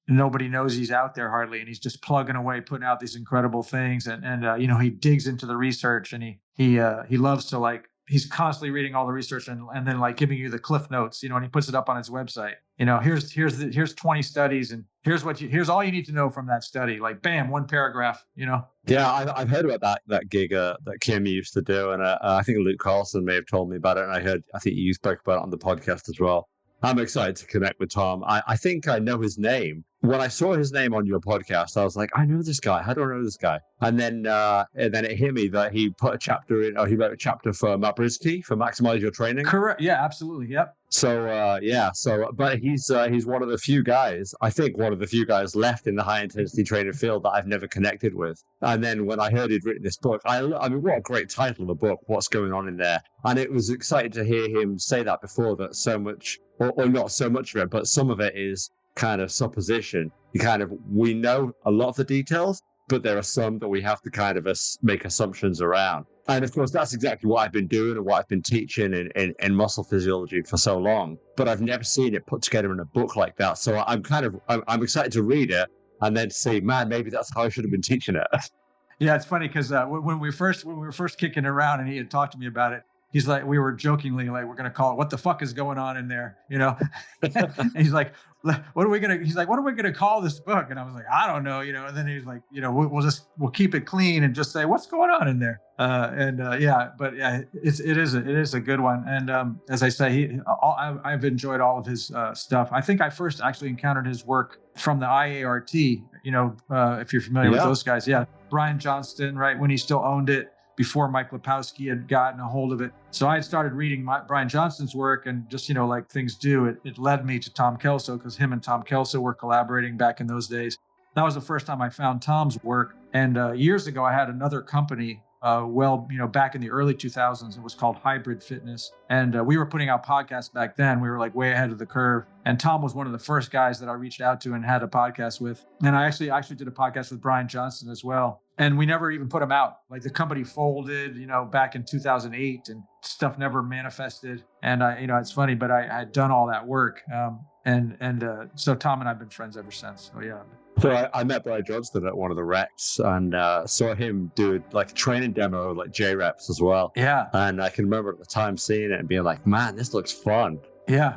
nobody knows he's out there hardly. And he's just plugging away, putting out these incredible things. And he digs into the research, and he loves to he's constantly reading all the research and then like giving you the cliff notes, and he puts it up on his website. Here's 20 studies, and here's all you need to know from that study. Like, bam, 1 paragraph. Yeah, I've heard about that gig that Kim used to do, and I think Luke Carlson may have told me about it, and I think you spoke about it on the podcast as well. I'm excited to connect with Tom. I think I know his name, when I saw his name on your podcast, I was like, I know this guy. How do I know this guy? And then it hit me that he put a chapter in, or he wrote a chapter for Matt Brisky for Maximize Your Training. Correct. Yeah, absolutely. Yep. But he's one of the few guys, I think one of the few guys left in the high intensity training field that I've never connected with. And then when I heard he'd written this book, I mean, what a great title of a book, what's going on in there. And it was exciting to hear him say that before, that so much, or not so much of it, but some of it is kind of supposition. We know a lot of the details, but there are some that we have to kind of make assumptions around. And of course, that's exactly what I've been doing and what I've been teaching in muscle physiology for so long. But I've never seen it put together in a book like that. So I'm excited to read it and then see, man, maybe that's how I should have been teaching it. Yeah, it's funny because when we were first kicking it around and he had talked to me about it, he's like, we were jokingly like, we're going to call it, what the fuck is going on in there? You know? And he's like, what are we going to call this book? And I was like, I don't know, you know? And then he's like, you know, we'll keep it clean and just say, what's going on in there? It is a good one. And as I say, I've enjoyed all of his stuff. I think I first actually encountered his work from the IART, you know, if you're familiar with those guys. Yeah. Brian Johnston, right? When he still owned it, before Mike Lepowski had gotten a hold of it. So I had started reading Brian Johnston's work, and just, you know, like things do, it led me to Tom Kelso, because him and Tom Kelso were collaborating back in those days. That was the first time I found Tom's work. And years ago, I had another company, back in the early 2000s, it was called Hybrid Fitness. And we were putting out podcasts back then. We were like way ahead of the curve. And Tom was one of the first guys that I reached out to and had a podcast with. And I actually did a podcast with Brian Johnston as well. And we never even put him out. Like the company folded, you know, back in 2008, and stuff never manifested. And it's funny, but I had done all that work. So Tom and I've been friends ever since. So yeah. So I met Brian Johnston at one of the recs and saw him do like a training demo, like J-reps as well. Yeah. And I can remember at the time seeing it and being like, man, this looks fun. Yeah.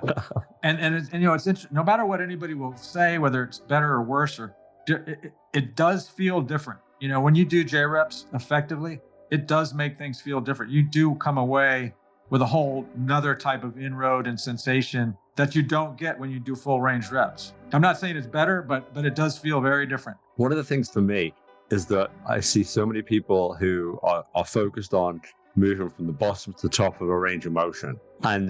and you know, it's interesting. No matter what anybody will say, whether it's better or worse, or it does feel different. You know, when you do J-reps effectively, it does make things feel different. You do come away with a whole another type of inroad and sensation that you don't get when you do full range reps. I'm not saying it's better, but it does feel very different. One of the things for me is that I see so many people who are focused on moving from the bottom to the top of a range of motion. And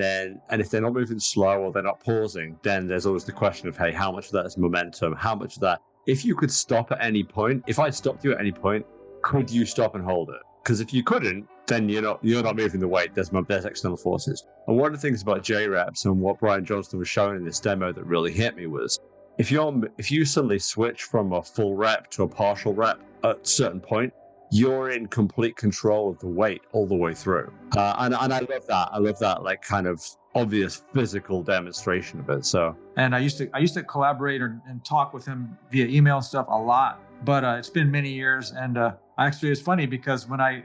if they're not moving slow or they're not pausing, then there's always the question of, hey, how much of that is momentum? How much of that, if you could stop at any point, if I stopped you at any point, could you stop and hold it? Because if you couldn't, then you're not moving the weight. There's external forces. And one of the things about J-reps and what Brian Johnston was showing in this demo that really hit me was, if you suddenly switch from a full rep to a partial rep at a certain point, you're in complete control of the weight all the way through. And I love that. I love that, like, kind of obvious physical demonstration of it. So, and I used to collaborate and talk with him via email and stuff a lot, but it's been many years. And actually, it's funny because when I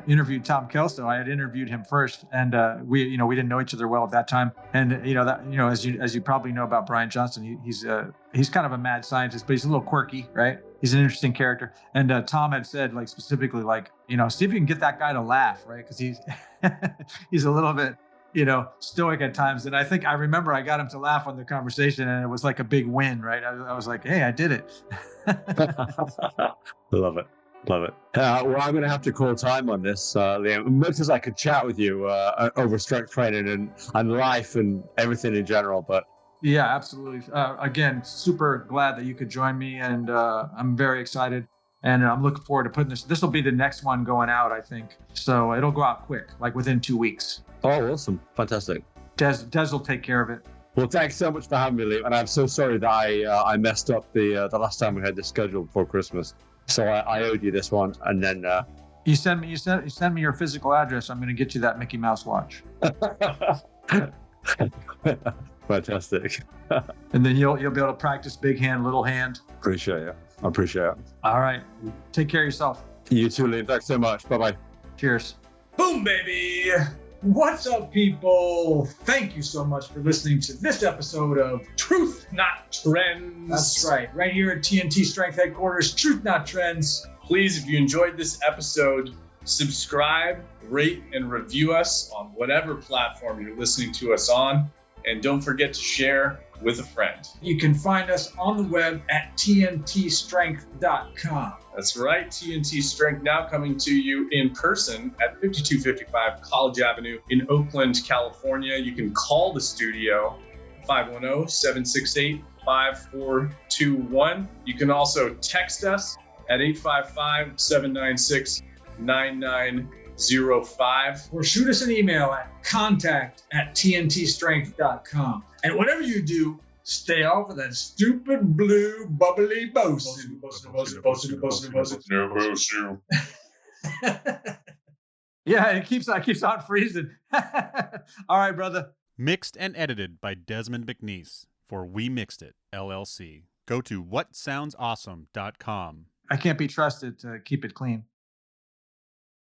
interviewed Tom Kelso, I had interviewed him first, and we didn't know each other well at that time. And as you probably know about Brian Johnston, he's kind of a mad scientist, but he's a little quirky, right? He's an interesting character. And Tom had said, like, specifically, like, you know, see if you can get that guy to laugh, right? Because he's a little bit, you know, stoic at times. And I think I remember I got him to laugh on the conversation, and it was like a big win, right? I was like, hey, I did it. Love it. Well, I'm going to have to call time on this, Liam. Much as I could chat with you over strength training and life and everything in general, but yeah, absolutely. Again, super glad that you could join me, and I'm very excited, and I'm looking forward to putting this. This will be the next one going out, I think. So it'll go out quick, like within 2 weeks. Oh, awesome. Fantastic. Des will take care of it. Well, thanks so much for having me, Liam. And I'm so sorry that I messed up the last time we had this scheduled before Christmas. So I owed you this one, and then you send me your physical address. I'm going to get you that Mickey Mouse watch. Fantastic. And then you'll be able to practice big hand, little hand. Appreciate it. I appreciate it. All right. Take care of yourself. You too, Liam. Thanks so much. Bye-bye. Cheers. Boom, baby. What's up, people? Thank you so much for listening to this episode of Truth Not Trends. That's right here at TNT Strength Headquarters, Truth Not Trends. Please, if you enjoyed this episode, subscribe, rate, and review us on whatever platform you're listening to us on. And don't forget to share with a friend. You can find us on the web at tntstrength.com. That's right, TNT Strength now coming to you in person at 5255 College Avenue in Oakland, California. You can call the studio 510-768-5421. You can also text us at 855-796-9905. Or shoot us an email at contact@tntstrength.com. And whatever you do, stay off of that stupid blue bubbly bosun. Yeah, it keeps on freezing. All right, brother. Mixed and edited by Desmond McNeese for We Mixed It, LLC. Go to whatsoundsawesome.com. I can't be trusted to keep it clean.